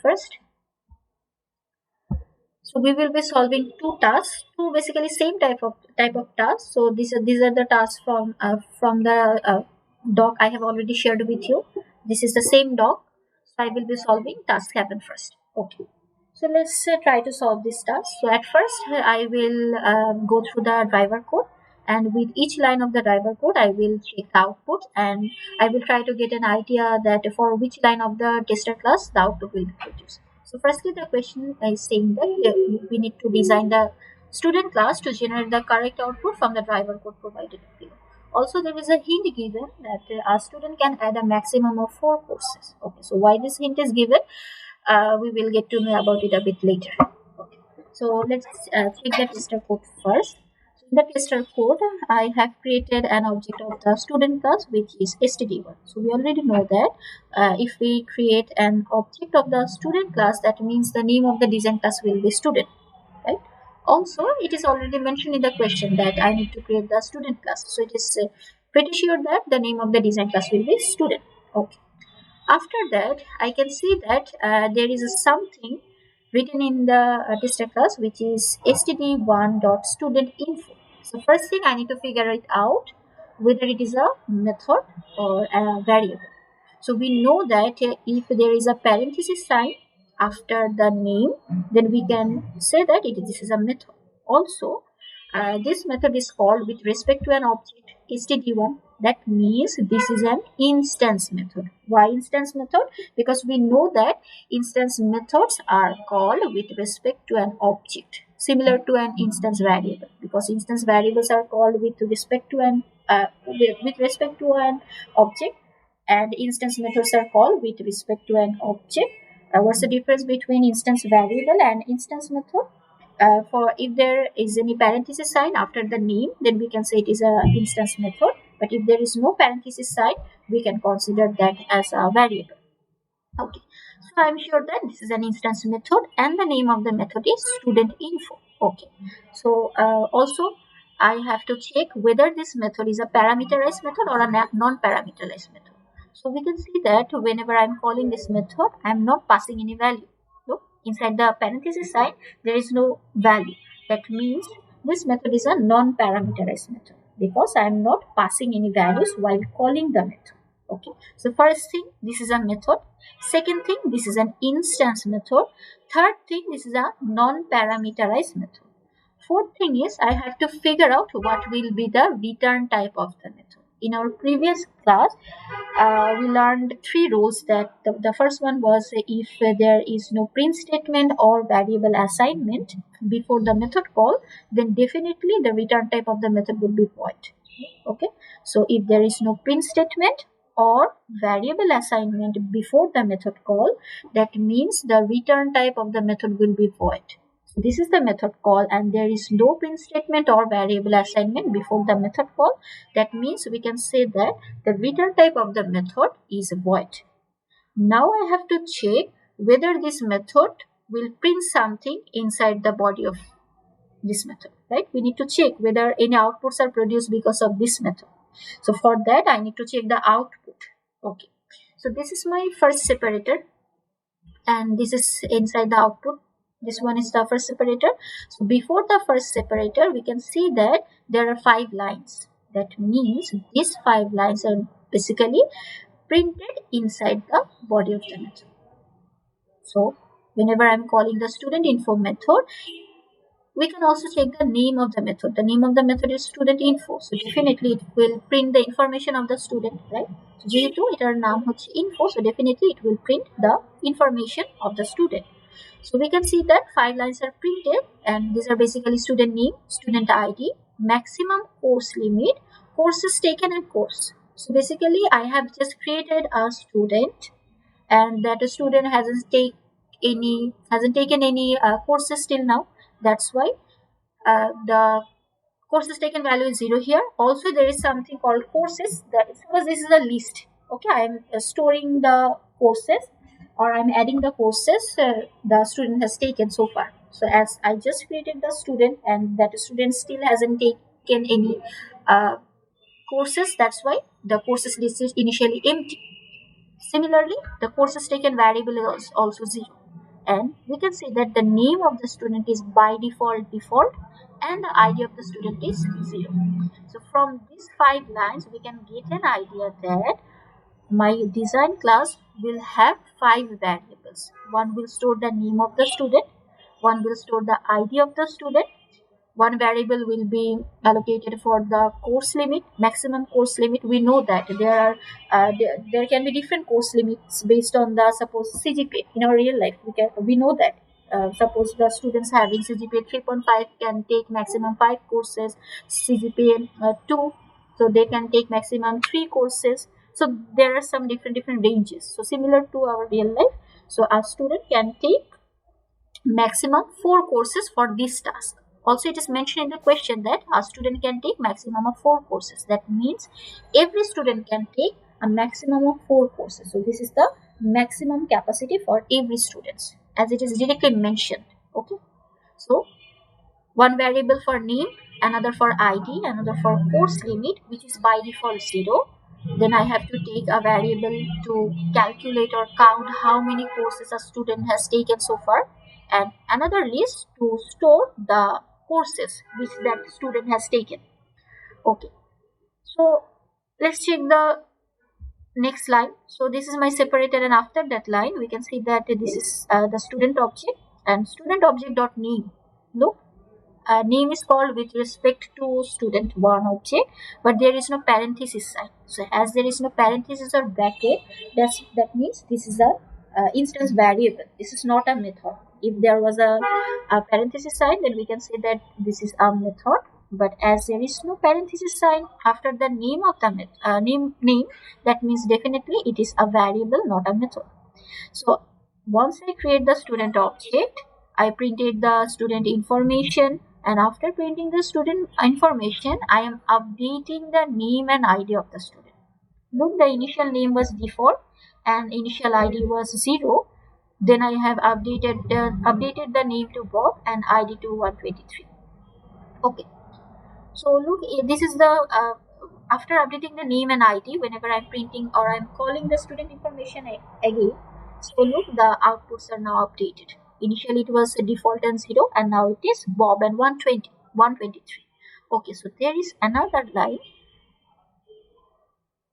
first. So we will be solving two tasks, two basically same type of tasks. So these are the tasks from the doc I have already shared with you. This is the same doc. So I will be solving task happen first. Okay. So let's try to solve this task. So at first I will go through the driver code, and with each line of the driver code I will check the output, and I will try to get an idea that for which line of the tester class the output will be produced. So firstly the question is saying that we need to design the student class to generate the correct output from the driver code provided below. Also there is a hint given that a student can add a maximum of 4 courses. Okay, so why this hint is given, we will get to know about it a bit later. Okay. So let's check the tester code first. In the tester code, I have created an object of the student class which is std1. So we already know that if we create an object of the student class, that means the name of the design class will be student, right? Also, it is already mentioned in the question that I need to create the student class. So it is pretty sure that the name of the design class will be student. Okay. After that, I can see that there is something written in the tester class which is std1.studentinfo. So first thing I need to figure it out whether it is a method or a variable. So we know that if there is a parenthesis sign after the name, then we can say that this is a method. Also, this method is called with respect to an object std1. That means this is an instance method. Why instance method? Because we know that instance methods are called with respect to an object, similar to an instance variable, because instance variables are called with respect to an object, and instance methods are called with respect to an object. What's the difference between instance variable and instance method? For if there is any parenthesis sign after the name, then we can say it is a instance method. But if there is no parenthesis sign, we can consider that as a variable. Okay, so I'm sure that this is an instance method, and the name of the method is student info. Okay, so also I have to check whether this method is a parameterized method or a non-parameterized method. So we can see that whenever I'm calling this method, I'm not passing any value. Look, inside the parenthesis sign, there is no value. That means this method is a non-parameterized method because I'm not passing any values while calling the method. Okay, so first thing, this is a method. Second thing, this is an instance method. Third thing, this is a non-parameterized method. Fourth thing is I have to figure out what will be the return type of the method. In our previous class, we learned 3 rules. That the first one was if there is no print statement or variable assignment before the method call, then definitely the return type of the method will be void. Okay, so if there is no print statement or variable assignment before the method call, that means the return type of the method will be void. So this is the method call and there is no print statement or variable assignment before the method call. That means we can say that the return type of the method is void. Now I have to check whether this method will print something inside the body of this method, right? We need to check whether any outputs are produced because of this method. So for that I need to check the output. Okay, so this is my first separator and this is inside the output. This one is the first separator. So before the first separator, we can see that there are 5 lines. That means these 5 lines are basically printed inside the body of the method. So whenever I'm calling the student info method, we can also check the name of the method. The name of the method is student info. So definitely it will print the information of the student, right? So যেহেতু এটার নাম হচ্ছে info, so definitely it will print the information of the student. So we can see that 5 lines are printed and these are basically student name, student ID, maximum course limit, courses taken and course. So basically I have just created a student and that student hasn't taken any courses till now. That's why the courses taken value is 0 here. Also there is something called courses. That suppose this is a list. Okay, I am storing the courses or I'm adding the courses the student has taken so far. So as I just created the student and that student still hasn't taken any courses, that's why the courses list is initially empty. Similarly, the courses taken variable is also 0. and we can see that the name of the student is by default and the ID of the student is 0. So from these 5 lines we can get an idea that my design class will have 5 variables. One will store the name of the student, one will store the ID of the student, one variable will be allocated for the course limit, maximum course limit. We know that there can be different course limits based on the suppose CGPA. In our real life we know that suppose the students having CGPA 3.5 can take maximum 5 courses, CGPA 2, so they can take maximum 3 courses. So there are some different ranges, so similar to our real life. So a student can take maximum 4 courses for this task. Also, it is mentioned in the question that a student can take maximum of 4 courses. That means every student can take a maximum of 4 courses. So this is the maximum capacity for every student, as it is directly mentioned. Okay. So one variable for name, another for ID, another for course limit, which is by default 0. Then I have to take a variable to calculate or count how many courses a student has taken so far, and another list to store the courses which that student has taken. Okay, so let's check the next line. So this is my separator, and after that line we can see that this is the student object, and student object dot name. Look, name is called with respect to student 1 object, but there is no parenthesis sign. So as there is no parenthesis or bracket, that means this is a instance variable. This is not a method. If there was a parenthesis sign, then we can say that this is a method. But as there is no parenthesis sign after the name of the name, that means definitely it is a variable, not a method. So once I create the student object, I printed the student information, and after printing the student information, I am updating the name and ID of the student. Look, the initial name was default and initial ID was 0. Then I have updated the name to Bob and ID to 123. Okay. So look, this is the after updating the name and ID, whenever I'm printing or I'm calling the student information again, so look, the outputs are now updated. Initially it was a default and 0, and now it is Bob and 123. Okay, so there is another line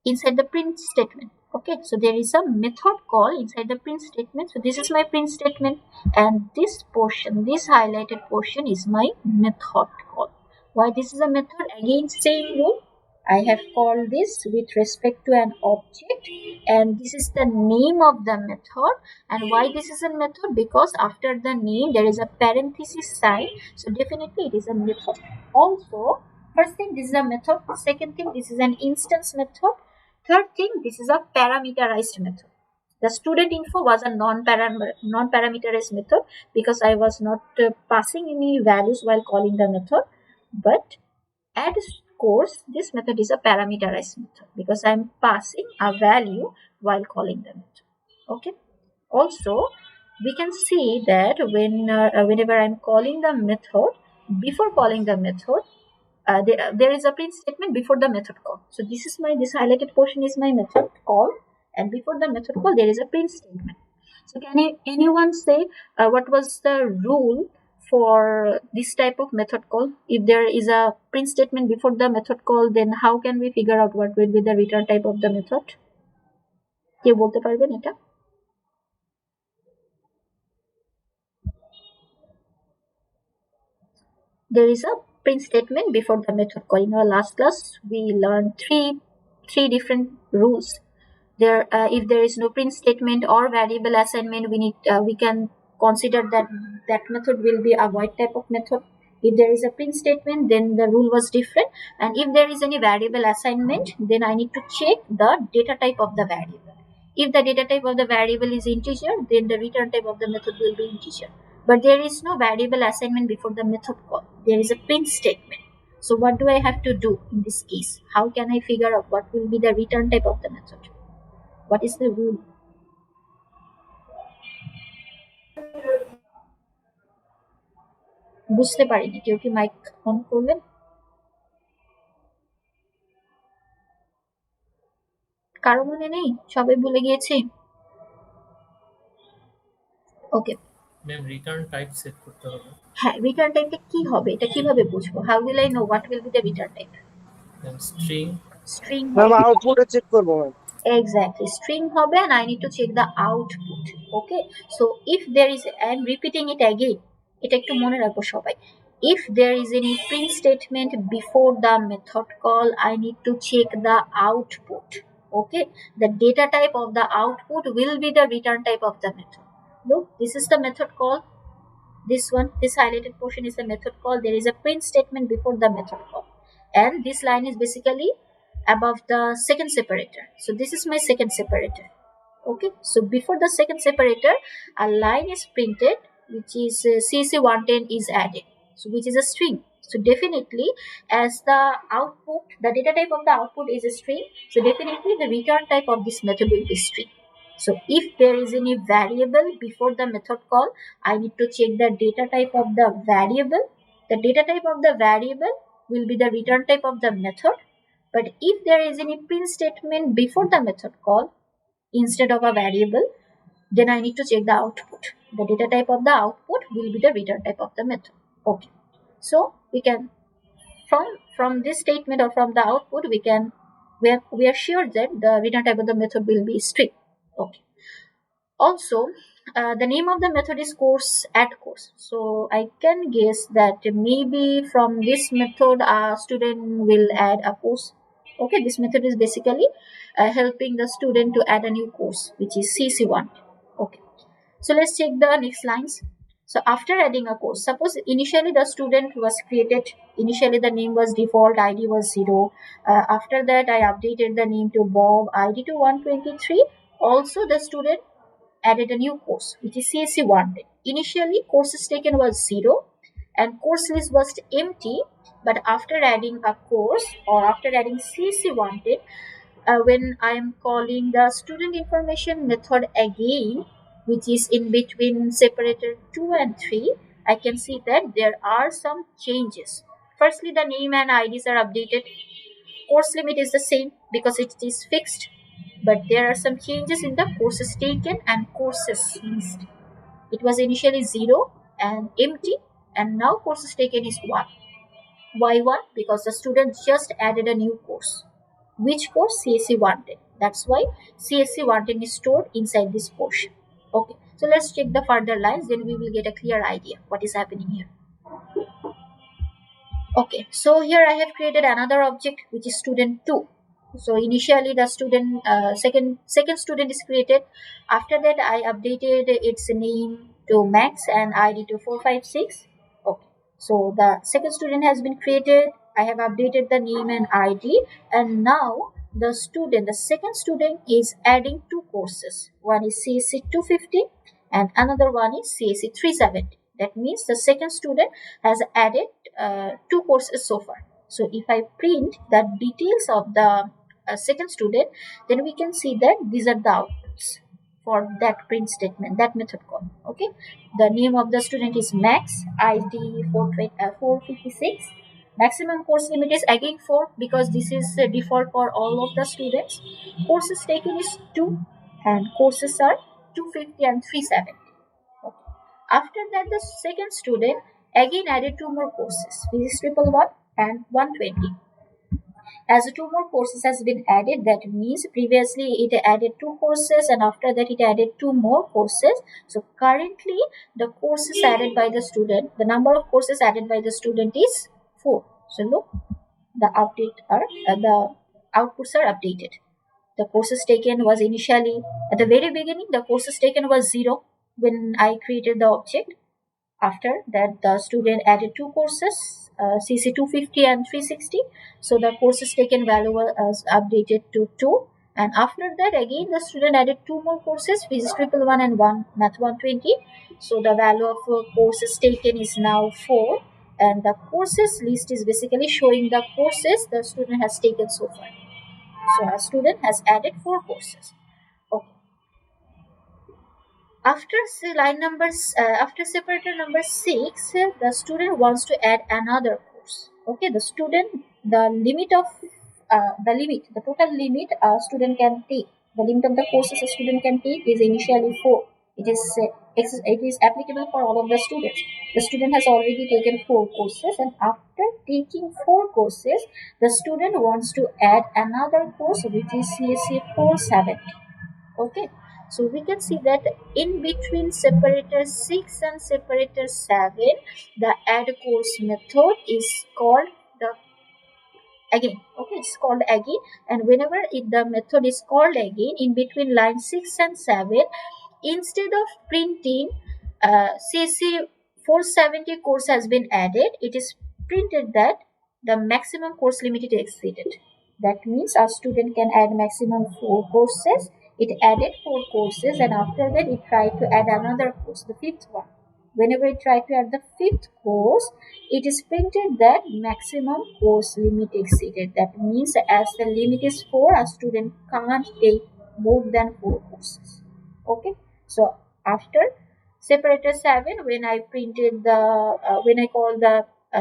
inside the print statement. Okay, so there is a method call inside the print statement. So this is my print statement, and this portion, this highlighted portion, is my method call. Why this is a method? Again, same rule. I have called this with respect to an object, and this is the name of the method. And why this is a method? Because after the name there is a parenthesis sign, so definitely it is a method. Also, first thing, this is a method. Second thing, this is an instance method. Third thing, this is a parameterized method. The student info was a non-parameterized method because I was not passing any values while calling the method. But add course, this method is a parameterized method because I am passing a value while calling the method. Okay. Also, we can see that whenever I am calling the method, before calling the method, there is a print statement before the method call. So this highlighted portion is my method call, and before the method call there is a print statement. So can anyone say what was the rule for this type of method call? If there is a print statement before the method call, then how can we figure out what will be the return type of the method? কেউ বলতে পারবেন এটা? There is a print statement before the method call. In our last class we learned three different rules. There if there is no print statement or variable assignment, we can consider that method will be a void type of method. If there is a print statement, then the rule was different, and if there is any variable assignment, then I need to check the data type of the variable. If the data type of the variable is integer, then the return type of the method will be integer. But there is no variable assignment before the method call. There is a print statement. So what do I have to do in this case? How can I figure out what will be the return type of the method? What is the rule? বুঝতে পারিনি, কেউ কি mic on করবেন? কারো মনে নেই? সবাই ভুলে গিয়েছি? ওকে, ম্যাম রিটার্ন টাইপ সেট করতে হবে। হ্যাঁ, রিটার্ন টাইপটা কি হবে এটা কিভাবে বুঝবো? How will I know what will be the return type? Ma'am string. String ma'am হবে। আউটপুটে চেক করবো ম্যাম। Exactly, string হবে and I need to check the output. Okay, so if there is, I am repeating it again, এটা একটু মনে রাখবো সবাই, if there is any print statement before the method call, I need to check the output. Okay, the data type of the output will be the return type of the method. Look, this is the method call. This one, this highlighted portion is the method call. There is a print statement before the method call. And this line is basically above the second separator. So this is my second separator. Okay, so before the second separator, a line is printed, which is CSE110 is added, so which is a string. So definitely, as the output, the data type of the output is a string, so definitely the return type of this method will be string. So if there is any variable before the method call, I need to check the data type of the variable. The data type of the variable will be the return type of the method. But if there is any print statement before the method call instead of a variable, then I need to check the output. The data type of the output will be the return type of the method. Okay. So we can from this statement or from the output we are sure that the return type of the method will be string. Okay. Also, the name of the method is course add course. So I can guess that maybe from this method a student will add a course. Okay, this method is basically helping the student to add a new course, which is CC1. Okay, so let's check the next lines. So after adding a course, suppose initially the student was created, initially the name was default, ID was 0. After that, I updated the name to Bob, ID to 123. Also, the student added a new course, which is CSE wanted. Initially, courses taken was 0 and course list was empty, but after adding a course or after adding CSE wanted, when I am calling the student information method again, which is in between separator 2 and 3, I can see that there are some changes. Firstly, the name and IDs are updated. Course limit is the same because it is fixed, but there are some changes in the courses taken and courses list. It was initially 0 and empty, and now courses taken is 1. Why 1? Because the student just added a new course. Which course? CSE wanted. That's why CSE wanted is stored inside this portion. Okay, so let's check the further lines, then we will get a clear idea what is happening here. Okay, so here I have created another object which is student 2. So initially the student second student is created. After that I updated its name to Max and ID to 456. Okay, so the second student has been created. I have updated the name and ID, and now the second student is adding two courses. One is CSE 250 and another one is CSE 370. That means the second student has added two courses so far. So if I print the details of the second student, then we can see that these are the outputs for that print statement, that method call. Okay, the name of the student is Max, ID 456. Maximum course limit is again 4 because this is default for all of the students. Courses taken is 2 and courses are 250 and 370. Okay. After that, the second student again added two more courses, which is 111 and 120. As two more courses has been added, that means previously it added two courses and after that it added two more courses. So currently the courses added by the student, the number of courses added by the student is 4. So look, the outputs are updated. The courses taken was initially at the very beginning, the courses taken was 0 when I created the object. After that, the student added two courses, CC 250 and 360. So the courses taken value was updated to 2. And after that, again, the student added two more courses, Physics 111 and 1 Math 120. So the value of courses taken is now 4. And the courses list is basically showing the courses the student has taken so far. So a student has added 4 courses. Okay. After separator number 6, the student wants to add another course. Okay, the total limit a student can take, the limit of the courses a student can take is initially 4. It is applicable for all of the students. The student has already taken 4 courses, and after taking 4 courses, the student wants to add another course, which is CSE 470. Okay, so we can see that in between separator 6 and separator 7, the add course method is called the again. Okay, it's called again, and whenever the method is called again, in between line 6 and 7, instead of printing CC 470 course has been added, it is printed that the maximum course limit is exceeded. That means a student can add maximum 4 courses. It added 4 courses, and after that it tried to add another course, the fifth one. Whenever it tried to add the fifth course, it is printed that maximum course limit exceeded. That means as the limit is 4, a student can't take more than 4 courses. Okay, so after separator 7, when I printed the when I call the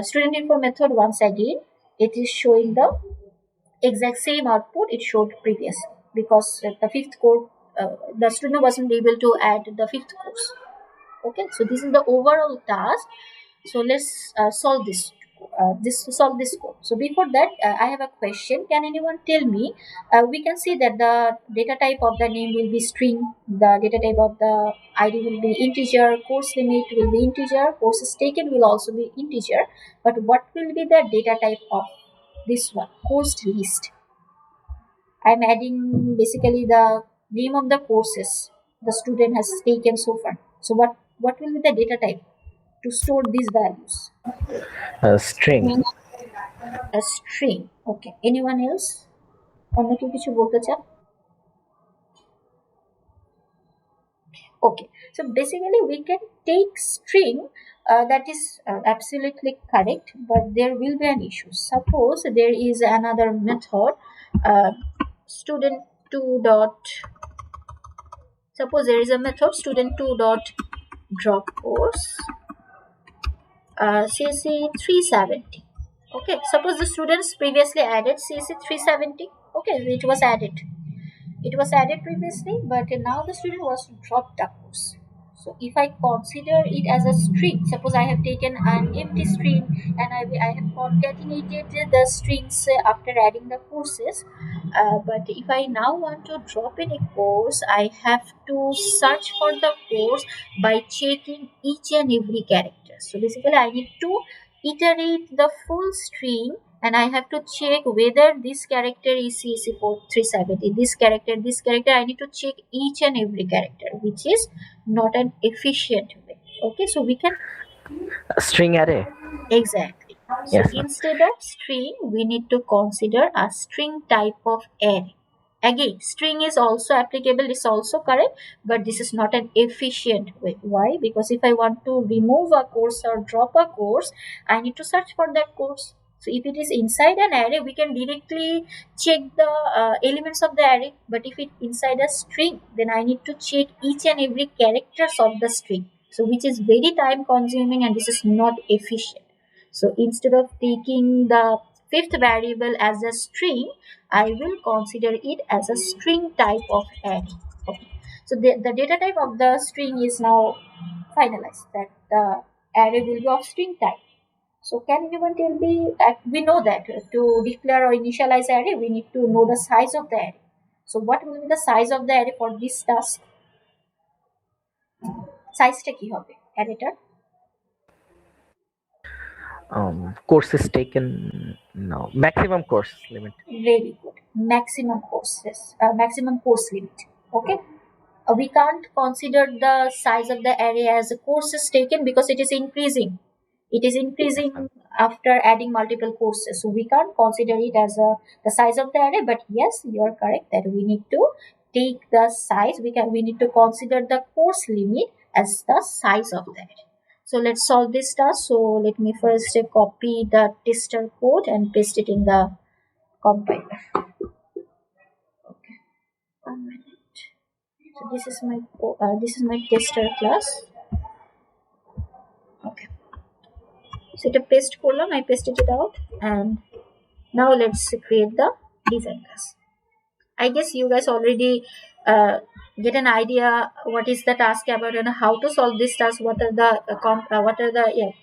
student info method once again, it is showing the exact same output it showed previously, because the fifth course, the student wasn't able to add the fifth course. Okay, so this is the overall task. So let's solve this code. So before that, I have a question. Can anyone tell me, we can see that the data type of the name will be string, the data type of the id will be integer, course limit will be integer, courses taken will also be integer, but what will be the data type of this one, course list? I'm adding basically the name of the courses the student has taken so far. So what will be the data type to store these values? String. A string. Okay, anyone else? অন্য কেউ কিছু বলতে চান? Okay, so basically we can take string, that is absolutely correct, but there will be an issue. Suppose there is another method, student 2 dot, suppose there is a method student 2 dot drop course CSE 370. Okay, suppose the students previously added CSE 370. Okay, it was added previously, but now the student wants to drop the course. So if I consider it as a string, suppose I have taken an empty string and I have concatenated the strings after adding the courses, but if I now want to drop in a course, I have to search for the course by checking each and every character. So basically I need to iterate the full string, and I have to check whether this character is CSE 370. This character, I need to check each and every character, which is not an efficient way. Okay, so we can String array. exactly. So Yes, ma'am. instead of string, we need to consider a string type of array. Again, string is also applicable, it's also correct, but this is not an efficient way. Why? Because if I want to remove a course or drop a course, I need to search for that course. So if it is inside an array, we can directly check the elements of the array. But if it inside a string, then I need to check each and every characters of the string. So which is very time consuming, and this is not efficient. So instead of taking the fifth variable as a string, I will consider it as a string type of array. Okay. So the data type of the string is now finalized, that the array will be of string type. So can anyone tell me, we know that to declare or initialize array, we need to know the size of the array. So what will be the size of the array for this task? সাইজটা কি হবে অ্যারেটার? Courses taken. No, maximum course limit. Very good. Maximum course limit. Okay. We can't consider the size of the array as courses taken, because it is increasing. It is increasing after adding multiple courses. So we can't consider it as the size of the array. But yes, you are correct that we need to take the size. We need to consider the course limit as the size of the array. So let's solve this task. So let me first copy the tester code and paste it in the compiler. Okay, 1 minute. So this is my tester class. Okay, so এটা paste করলাম, I pasted it out, and now let's create the design class. I guess you guys already get an idea what is the task about and how to solve this task, what are the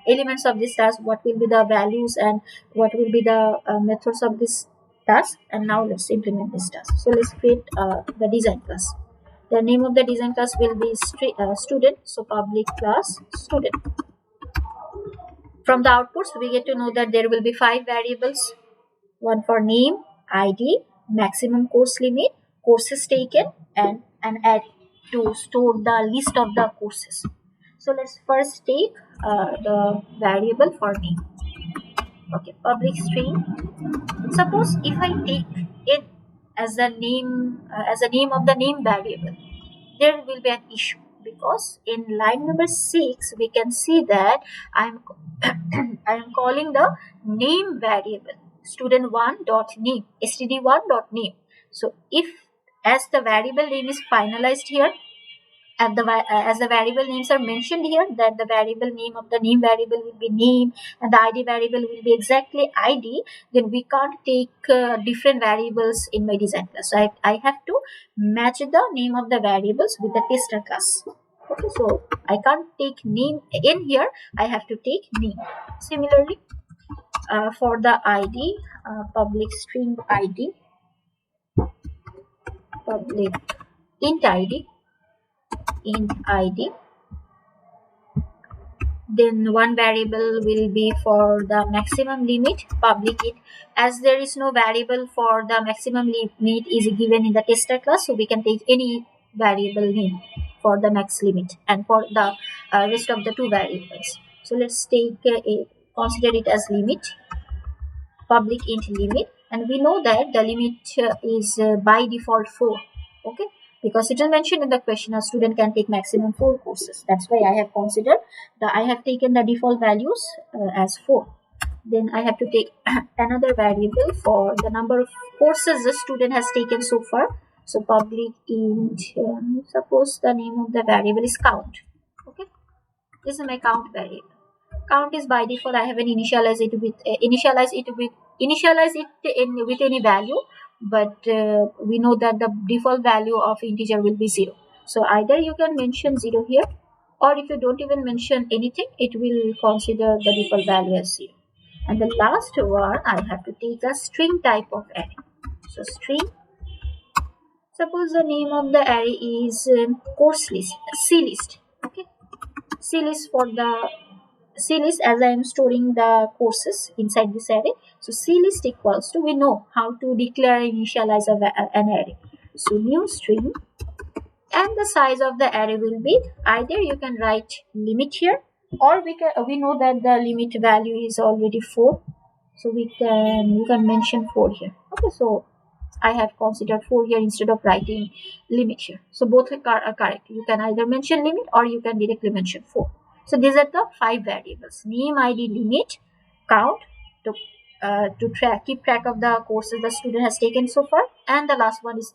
elements of this task, what will be the values, and what will be the methods of this task. And now let's implement this task. So let's create the design class. The name of the design class will be student, so public class student. From the outputs we get to know that there will be 5 variables: one for name, id, maximum course limit, courses taken, and an array to store the list of the courses. So let's first take the variable for name. Okay, public string. Suppose if I take it as a name of the name variable, there will be an issue, because in line number 6 we can see that I'm I am calling the name variable student1 dot name, std1 dot name. So if as the variable name is finalized here, and as the variable names are mentioned here, that the variable name of the name variable will be name and the id variable will be exactly id, then we can't take different variables in my design class. So I have to match the name of the variables with the tester class. Okay, so I can't take name in here, I have to take name. Similarly, for the id, public string id, public int id, then one variable will be for the maximum limit, public it. As there is no variable for the maximum limit is given in the tester class, so we can take any variable name for the max limit and for the rest of the 2 variables. So let's take consider it as limit, public int limit, and we know that the limit is by default 4. Okay, because it is mentioned in the question a student can take maximum 4 courses. That's why I have considered I have taken the default values as 4. Then I have to take another variable for the number of courses the student has taken so far. So public int, suppose the name of the variable is count. Okay, this is my count variable. Count is by default I have an initialize it with with any value, but we know that the default value of integer will be 0. So either you can mention 0 here, or if you don't even mention anything, it will consider the default value as 0. And the last one, I have to take a string type of array. So string, suppose the name of the array is course list, C list. Okay, C list for the C list, as I am storing the courses inside this array. So C list equals to, we know how to declare initialize an array. So new string, and the size of the array will be, either you can write limit here, or we know that the limit value is already 4, so you can mention 4 here. Okay, so I have considered 4 here instead of writing limit here. So both are correct. You can either mention limit or you can directly mention 4. So these are the 5 variables: name, id, limit, count, to keep track of the courses the student has taken so far, and the last one is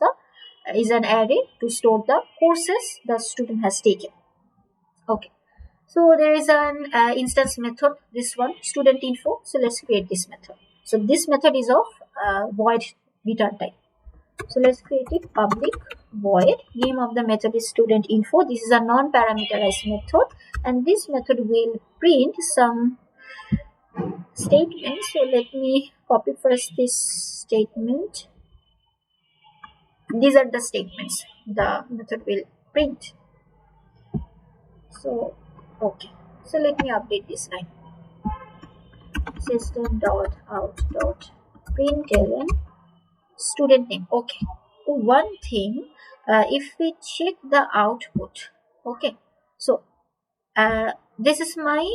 an array to store the courses the student has taken. Okay, so there is an instance method, this one student info. So let's create this method. So this method is of void return type. So let's create it, public void, name of the method is student info. This is a non-parameterized method, and this method will print some statements. So let me copy first this statement. These are the statements the method will print. So okay, so let me update this line. System.out.println student name. Okay, one thing, if we check the output, okay, so this is my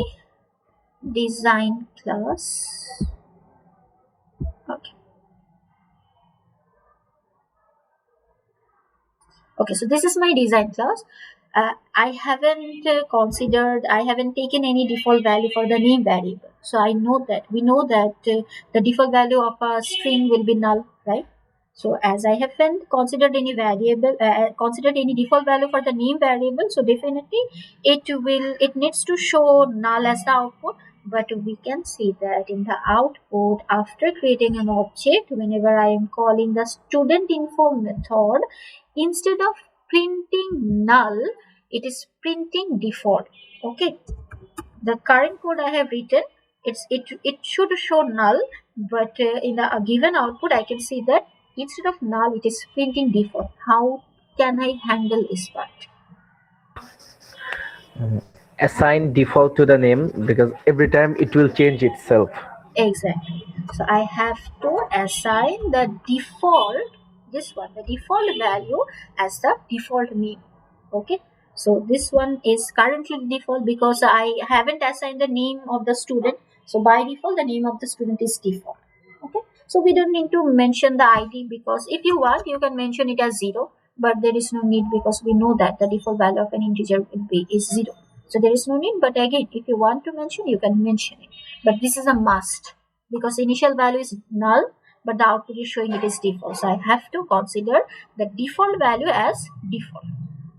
design class. Okay, so this is my design class. I haven't taken any default value for the name variable. So we know that the default value of a string will be null, right? So as I haven't considered any default value for the name variable, so definitely it needs to show null as the output. But we can see that in the output, after creating an object, whenever I am calling the student info method, Instead of printing null, it is printing default. Okay, the current code I have written, it should show null, but in the given output I can see that instead of null it is printing default. How can I handle this part? Assign default to the name because every time it will change itself. Exactly. So I have to assign the default, this one, the default value as the default name. Okay. So this one is currently default because I haven't assigned the name of the student. So by default, the name of the student is default. Okay. So we don't need to mention the ID because if you want, you can mention it as 0, but there is no need because we know that the default value of an integer will be is 0. So there is no need, but again, if you want to mention, you can mention it. But this is a must because initial value is null, but the output is showing it is default. So I have to consider the default value as default.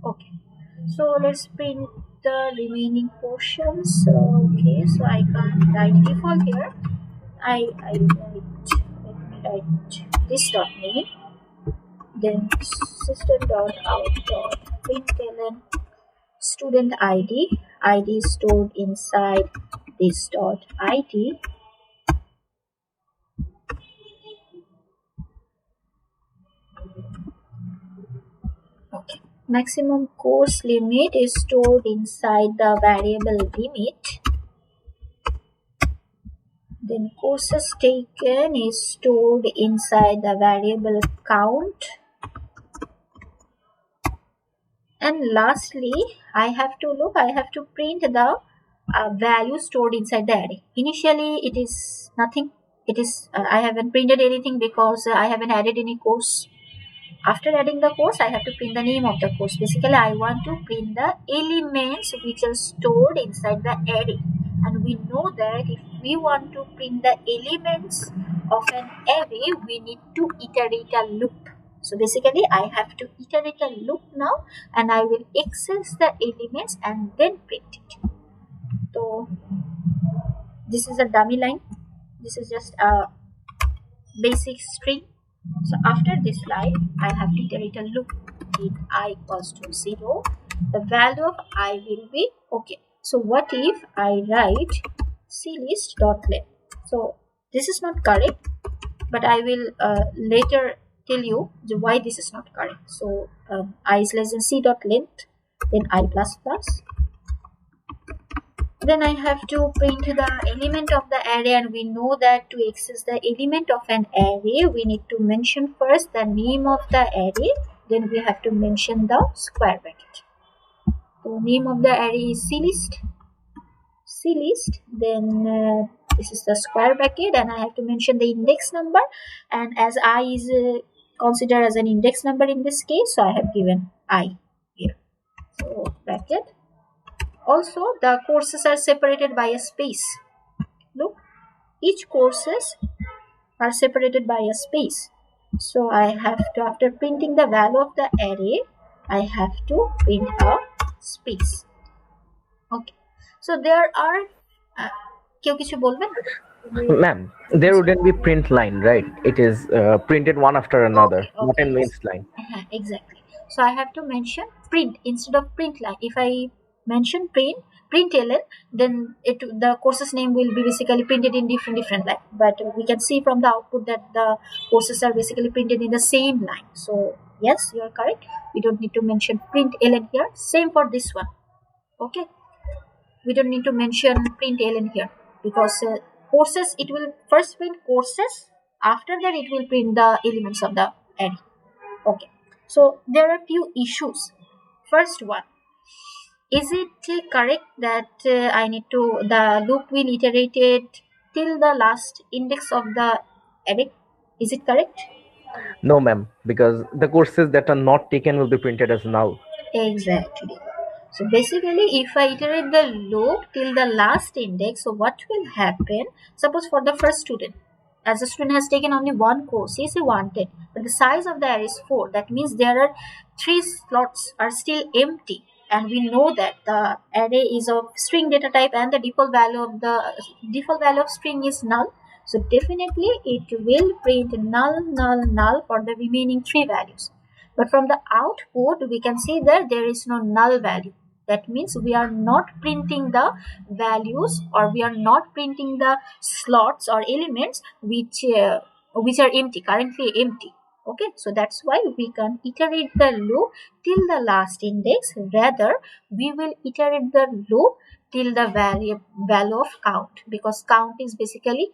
Okay. So let's print the remaining portions. Okay, so I can't write default here. I write, let me write this dot name, then system dot out dot println student id is stored inside this dot id. Okay, maximum course limit is stored inside the variable limit. Then courses taken is stored inside the variable count. And lastly, I have to print the value stored inside the array. Initially, it is nothing. It is I haven't printed anything because I haven't added any course. After adding the course, I have to print the name of the course. Basically, I want to print the elements which are stored inside the array. And we know that if we want to print the elements of an array, we need to iterate a loop. So basically, I have to iterate a loop now, and I will access the elements and then print it. So this is a dummy line. This is just a basic string. So after this line, I have to iterate a loop. If I equals to 0, the value of I will be okay. So what if I write clist.length? So this is not correct, but I will later tell you why this is not correct. So I is less than c.length, then I plus plus. Then I have to print the element of the array, and we know that to access the element of an array, we need to mention first the name of the array, then we have to mention the square bracket. So name of the array is clist, then this is the square bracket, and I have to mention the index number, and as I is considered as an index number in this case, so I have given I here. So bracket. Also, the courses are separated by a space. Look, each courses are separated by a space. So I have to, after printing the value of the array, I have to print a space. Okay. So there are কেউ কিছু বলবেন? Ma'am, there wouldn't be print line, right? It is printed one after another, not in yes. mains line. Exactly. So I have to mention print instead of print line. If I mention println, then the course's name will be basically printed in different line. But we can see from the output that the courses are basically printed in the same line. So yes, you are correct. We don't need to mention println here. Same for this one. Okay. We don't need to mention println here because courses, it will first print courses. After that, it will print the elements of the array. Okay. So there are few issues. First one, is it correct that I need to, the loop will iterate it till the last index of the array? Is it correct? No, ma'am, because the courses that are not taken will be printed as null. Exactly. So basically, if I iterate the loop till the last index, so what will happen? Suppose for the first student, as the student has taken only one course, he is wanted, but the size of the array is 4. That means there are 3 slots are still empty, and we know that the array is of string data type, and the default value of string is null. So definitely it will print null, null, null for the remaining 3 values. But from the output, we can see that there is no null value. That means we are not printing the values, or we are not printing the slots or elements which are empty, currently empty. Okay, so that's why we can iterate the loop till the last index. Rather, we will iterate the loop till the value of count, because count is basically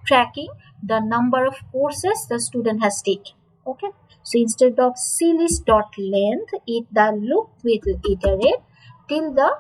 tracking the number of courses the student has taken. Okay, so instead of clist dot length, the loop will iterate till the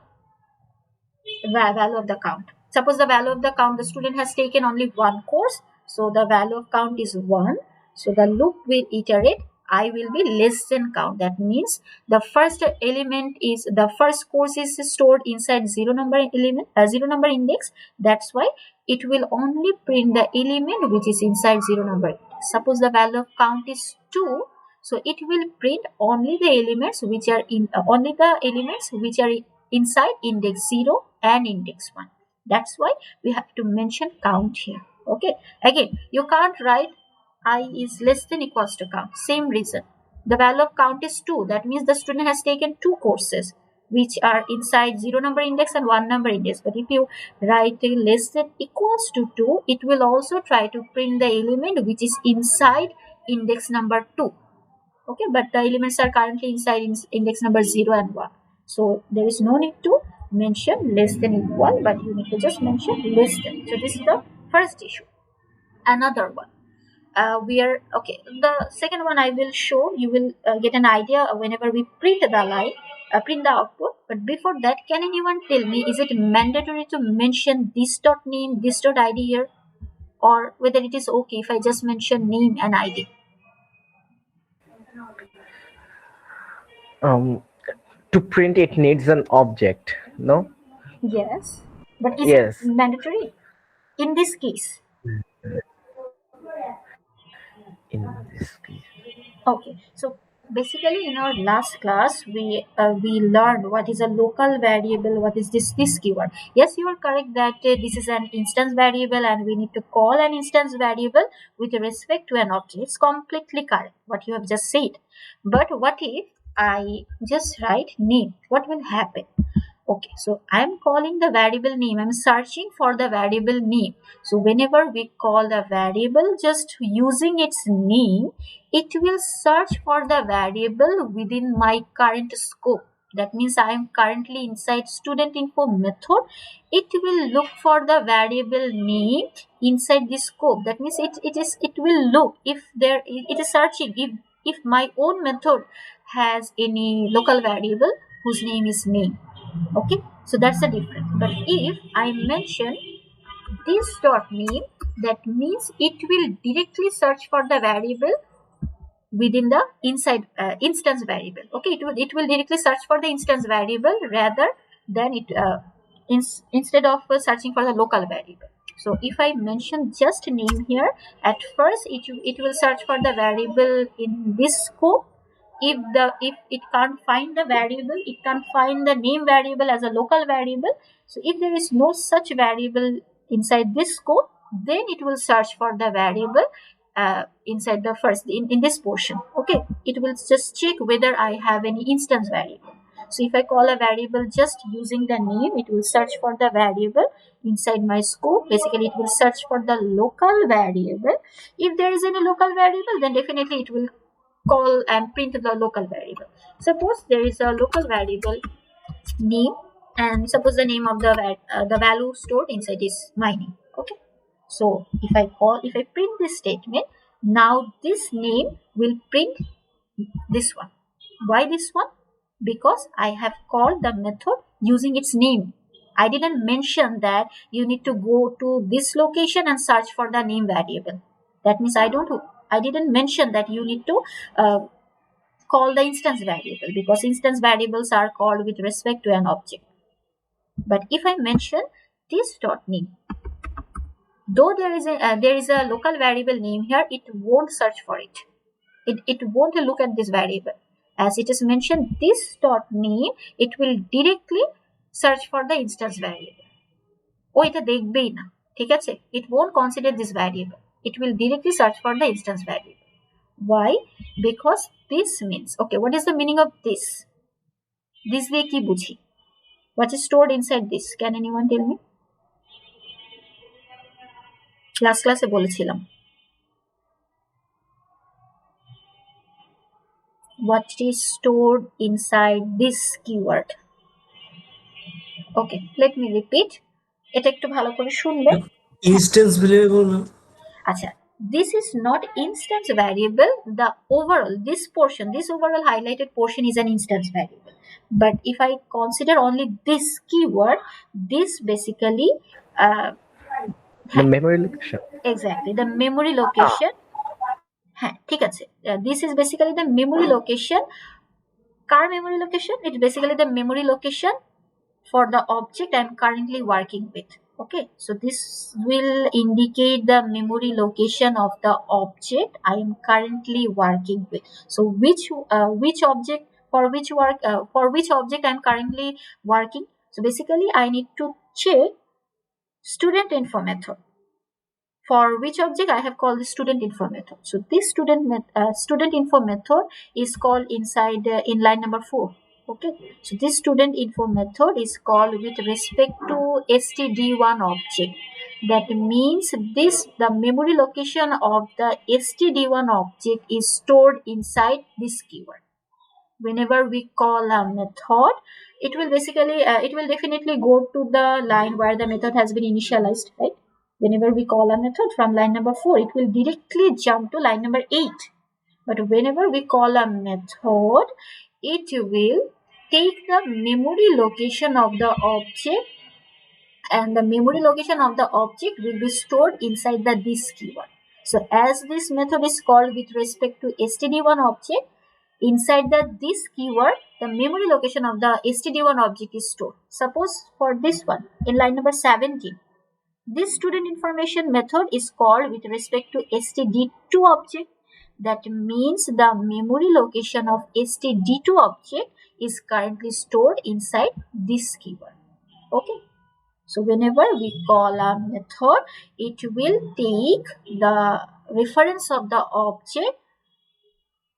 value of the count. Suppose the value of the count, the student has taken only one course, so the value of count is 1. So the loop will iterate I will be less than count. That means the first element is, the first course is stored inside zero number element, zero number index. That's why it will only print the element which is inside zero number. Suppose the value of count is 2, so it will print only the elements which are inside index 0 and index 1. That's why we have to mention count here. Okay, again, you can't write I is less than equals to count. Same reason. The value of count is 2. That means the student has taken 2 courses which are inside 0 number index and 1 number index. But if you write less than equals to 2, it will also try to print the element which is inside index number 2. Okay, but the elements are currently inside index number 0 and 1. So there is no need to mention less than equal, but you need to just mention less than. So this is the first issue. Another one. Okay, the second one I will show, you will get an idea whenever we print the line, print the output. But before that, can anyone tell me, is it mandatory to mention this dot name, this dot id here, or whether it is okay if I just mention name and id? um to print it needs an object, no? Yes, but is it Yes. mandatory in this case? In this case, Okay, so basically in our last class we learned what is a local variable, what is this keyword. Yes, you are correct that this is an instance variable and we need to call an instance variable with respect to an object. It's completely correct what you have just said. But what if I just write name? What will happen? Okay, so I'm calling the variable name. I'm searching for the variable name. So whenever we call the variable just using its name, it will search for the variable within my current scope. That means I am currently inside student info method. It will look for the variable name inside this scope. That means it will look if it is searching if my own method has any local variable whose name is name. Okay, so that's the difference. But if I mention this dot name, that means it will directly search for the variable within the inside instance variable. Okay, it will directly search for the instance variable rather than instead of searching for the local variable. So if I mention just name here, at first it will search for the variable in this scope. If it can't find the variable, it can't find the name variable as a local variable. So if there is no such variable inside this scope, then it will search for the variable inside the first in this portion. Okay, it will just check whether I have any instance variable. So if I call a variable just using the name, it will search for the variable inside my scope. Basically, it will search for the local variable. If there is any local variable, then definitely it will call and print the local variable. Suppose there is a local variable name, and suppose the name of the value stored inside is my name. Okay, so if I print this statement, now this name will print this one. Why this one? Because I have called the method using its name. I didn't mention that you need to go to this location and search for the name variable. That means I didn't mention that you need to uh, call the instance variable, because instance variables are called with respect to an object. But if I mention this dot name, though there is a local variable name here, it won't search for it. It won't look at this variable. As it is mentioned this dot name, it will directly search for the instance variable. ও এটা দেখবেই না, ঠিক আছে? It won't consider this variable. It will directly search for the instance variable. Why? Because this means, okay, what is the meaning of this? This দিয়ে কি বুঝি? What is stored inside this? Can anyone tell me? Last ক্লাসে বলেছিলাম। What is stored inside this keyword? Okay, let me repeat. এটা একটু ভালো করে শুনবেন। Instance variable ma'am. আচ্ছা, this is not instance variable. The overall, this overall highlighted portion is an instance variable. But if I consider only this keyword, this basically The memory location. exactly the memory location. হ্যাঁ ঠিক আছে, this is basically the memory location. Car memory location? It's basically the memory location for the object I'm currently working with. Okay, so this will indicate the memory location of the object I am currently working with. So which object, for which object I'm currently working. So basically I need to check student info method. For which object I have called the student info method. So this student info method is called inside in line number 4. Okay, so this student info method is called with respect to std1 object. That means the memory location of the std1 object is stored inside this keyword. Whenever we call a method, it will basically it will definitely go to the line where the method has been initialized, right? Whenever we call a method from line number 4, it will directly jump to line number 8. But whenever we call a method, it will take the memory location of the object, and the memory location of the object will be stored inside the this keyword. So as this method is called with respect to std1 object, inside the this keyword, the memory location of the std1 object is stored. Suppose for this one, in line number 17, this student information method is called with respect to std2 object. That means the memory location of std2 object is currently stored inside this keyword. Okay, so whenever we call a method, it will take the reference of the object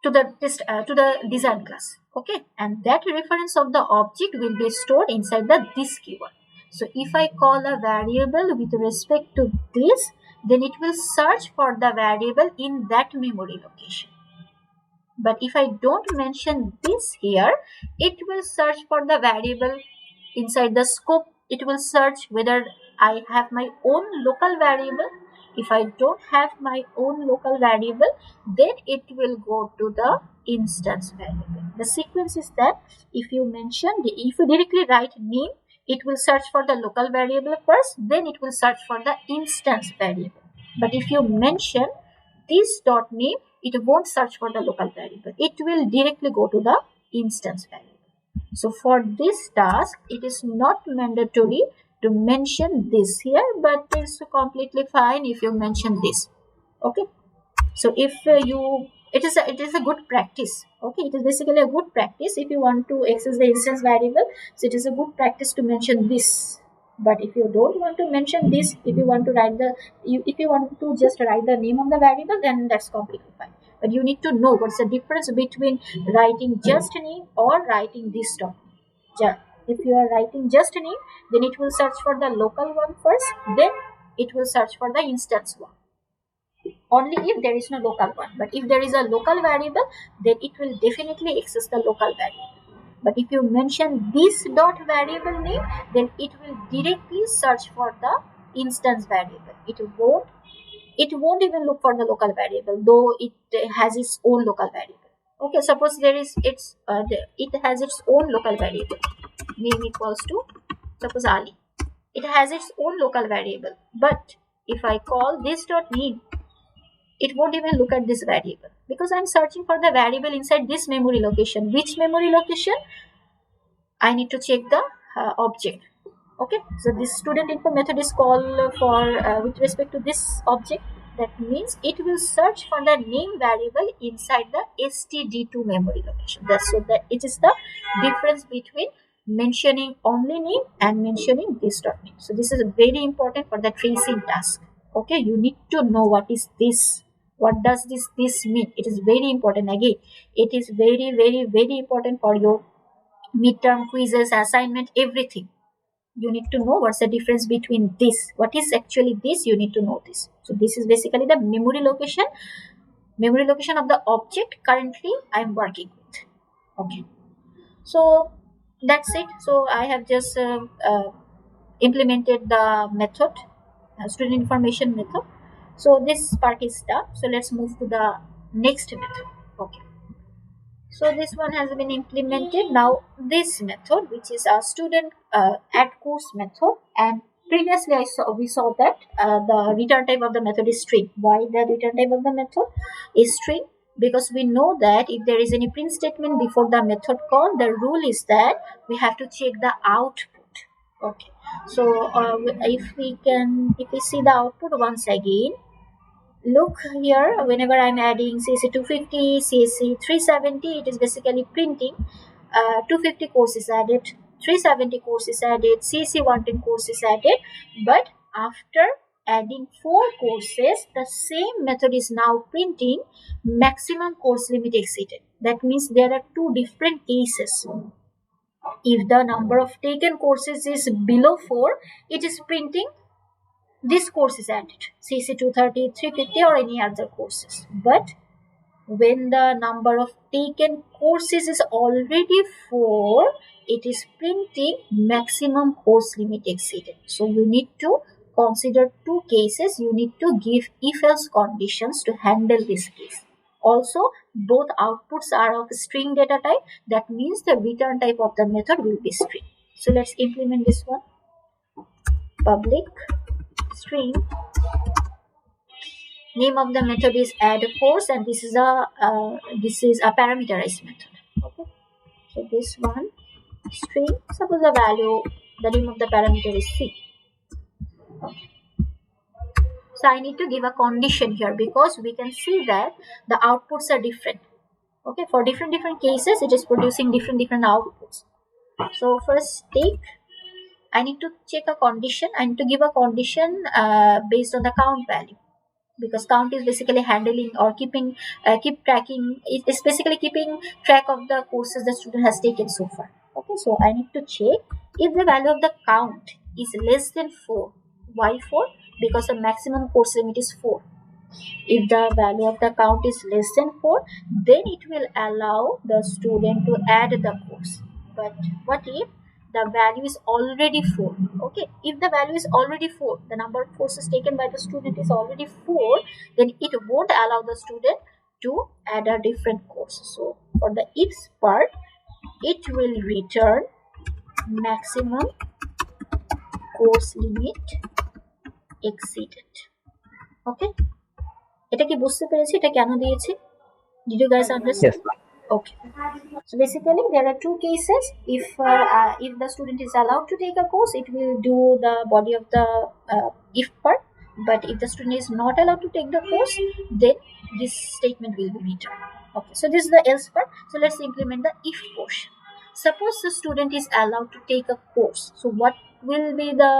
to the design class. Okay, and that reference of the object will be stored inside the this keyword. So if I call a variable with respect to this, then it will search for the variable in that memory location. But if I don't mention this here, it will search for the variable inside the scope. It will search whether I have my own local variable. If I don't have my own local variable, then it will go to the instance variable. The sequence is that if you directly write name, it will search for the local variable first, then it will search for the instance variable. But if you mention this dot name, it won't search for the local variable. It will directly go to the instance variable. So for this task, it is not mandatory to mention this here, but it's completely fine if you mention this. Okay. So if it is a good practice. Okay, it is basically a good practice if you want to access the instance variable. So it is a good practice to mention this. But if you don't want to mention this, if you want to just write the name of the variable, then that's completely fine. But you need to know what's the difference between writing just a name or writing this dot. If you are writing just a name, then it will search for the local one first, then it will search for the instance one. Only if there is no local one. But if there is a local variable, then it will definitely access the local variable. But if you mention this dot variable name, then it will directly search for the instance variable. It won't even look for the local variable, though it has its own local variable. Okay, suppose it has its own local variable. Name equals to, suppose Ali. It has its own local variable. But if I call this dot name, it won't even look at this variable because I'm searching for the variable inside this memory location. Which memory location? I need to check the object. Okay, so this student info method is called for with respect to this object. That means it will search for the name variable inside the std2 memory location. It is the difference between mentioning only name and mentioning this dot name. So this is very important for the tracing task. Okay, you need to know what is this. What does this mean? It is very important. Again, it is very, very, very important for your midterm quizzes, assignment, everything. You need to know what's the difference between this. What is actually this? You need to know this. So this is basically the memory location of the object currently I'm working with. Okay. So that's it. So I have just implemented the method, student information method. So this part is done. So let's move to the next method. Okay. So this one has been implemented. Now this method, which is a student add course method, and previously we saw that the return type of the method is string. Why the return type of the method is string? Because we know that if there is any print statement before the method call, the rule is that we have to check the output. Okay. So if we see the output once again, look here, whenever I'm adding CSE 250, CSE 370, it is basically printing 250 courses added, 370 courses added, CSE 110 courses added. But after adding 4 courses, the same method is now printing maximum course limit exceeded. That means there are 2 different cases. If the number of taken courses is below 4, it is printing this course is added, CC 230, 350 or any other courses. But when the number of taken courses is already 4, it is printing maximum course limit exceeded. So you need to consider 2 cases. You need to give if-else conditions to handle this case. Also, both outputs are of string data type. That means the return type of the method will be string. So let's implement this one. Public string, name of the method is add course, and this is a parameterized method. Okay, so this one string, suppose the name of the parameter is c. Okay. So I need to give a condition here because we can see that the outputs are different. Okay, for different cases it is producing different outputs. So first I need to check a condition. I need to give a condition based on the count value, because count is basically handling or keep tracking. It's basically keeping track of the courses the student has taken so far. Okay, so I need to check if the value of the count is less than 4. Why 4? Because the maximum course limit is 4. If the value of the count is less than 4, then it will allow the student to add the course. But what if the value is already 4? Okay, if the value is already 4, the number of courses taken by the student is already 4, then it won't allow the student to add a different course. So for the if part, it will return maximum course limit exceeded. Okay, এটা কি বুঝতে পেরেছি এটা কেন দিয়েছি? Did you guys understand? Yes. Okay. So basically there are 2 cases. If the student is allowed to take a course, it will do the body of the if part. But if the student is not allowed to take the course, then this statement will be returned. Okay, so this is the else part. So let's implement the if portion. Suppose the student is allowed to take a course. So what will be the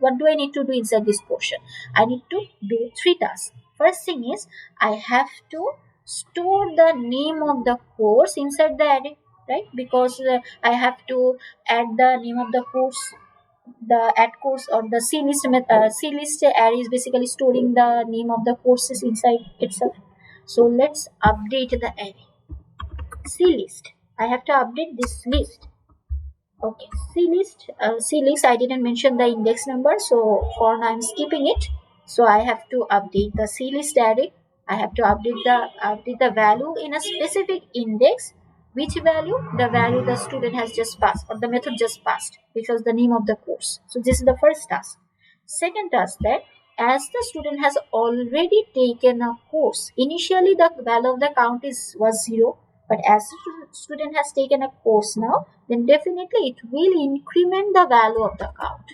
what do I need to do inside this portion? I need to do 3 tasks. First thing is I have to store the name of the course inside the array, right? Because I have to add the name of the course. The add course or the C list array is basically storing the name of the courses inside itself. So let's update the array. C list, I have to update this list. Okay, C list, I didn't mention the index number, so for now I'm skipping it. So I have to update the C list array. I have to update the value in a specific index. Which value? The value the student has just passed or the method just passed, which was the name of the course. So this is the first task. Second task, that as the student has already taken a course, initially the value of the count was 0, but as the student has taken a course now, then definitely it will increment the value of the count.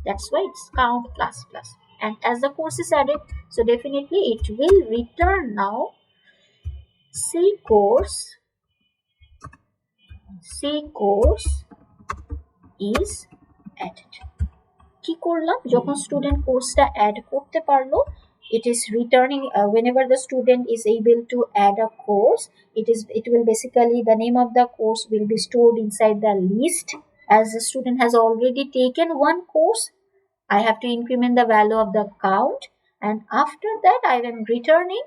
That's why it's count plus plus. And as the course is added, so definitely it will return now C course is added. কি করলাম, যখন student কোর্সটা add করতে পারলো, it is returning whenever the student is able to add a course, it will basically, the name of the course will be stored inside the list. As the student has already taken one course, I have to increment the value of the count, and after that I am returning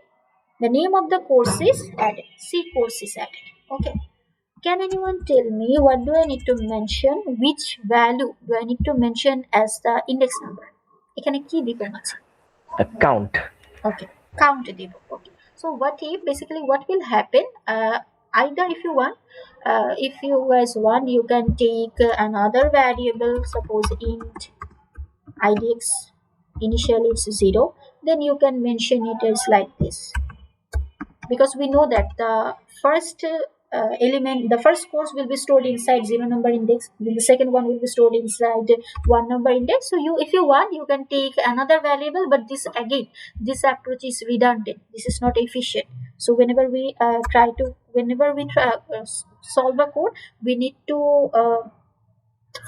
the name of the course is added, C course is added. Okay. Can anyone tell me what do I need to mention? Which value do I need to mention as the index number? এখানে কি দিব আছে? Count. Okay, count দিব. Okay. So what if basically what will happen? Either if you want, if you guys want, you can take another variable. Suppose int idx initially it's 0. Then you can mention it as like this, because we know that the first element, the first course will be stored inside 0 number index, then the second one will be stored inside 1 number index. So you, if you want, you can take another variable, but this again, this approach is redundant, this is not efficient. So whenever we solve a code, we need to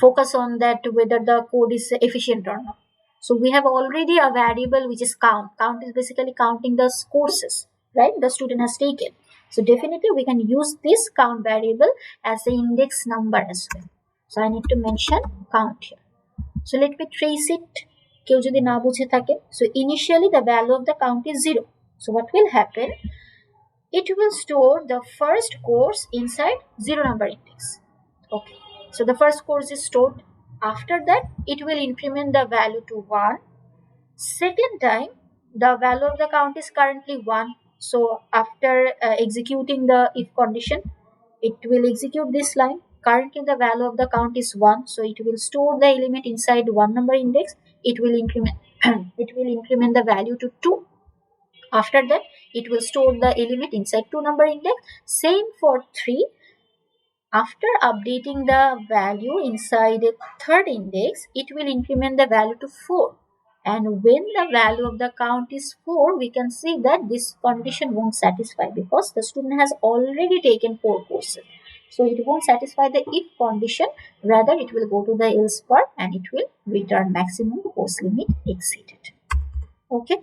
focus on that whether the code is efficient or not. So we have already a variable which is count. Count is basically counting the courses, right, the student has taken. So definitely we can use this count variable as the index number as well. So I need to mention count here. So let me trace it. কেউ যদি না বুঝে থাকে, so initially the value of the count is 0. So what will happen? It will store the first course inside 0 number index. Okay. So the first course is stored. After that, it will increment the value to 1. Second time, the value of the count is currently 1. So after executing the if condition, it will execute this line. Currently the value of the count is 1. So it will store the element inside 1 number index. It will increment it will increment the value to 2. After that, it will store the element inside 2 number index. Same for 3. After updating the value inside a third index, it will increment the value to 4. And when the value of the count is 4, we can see that this condition won't satisfy, because the student has already taken 4 courses. So it won't satisfy the if condition, rather it will go to the else part and it will return maximum course limit exceeded. Okay.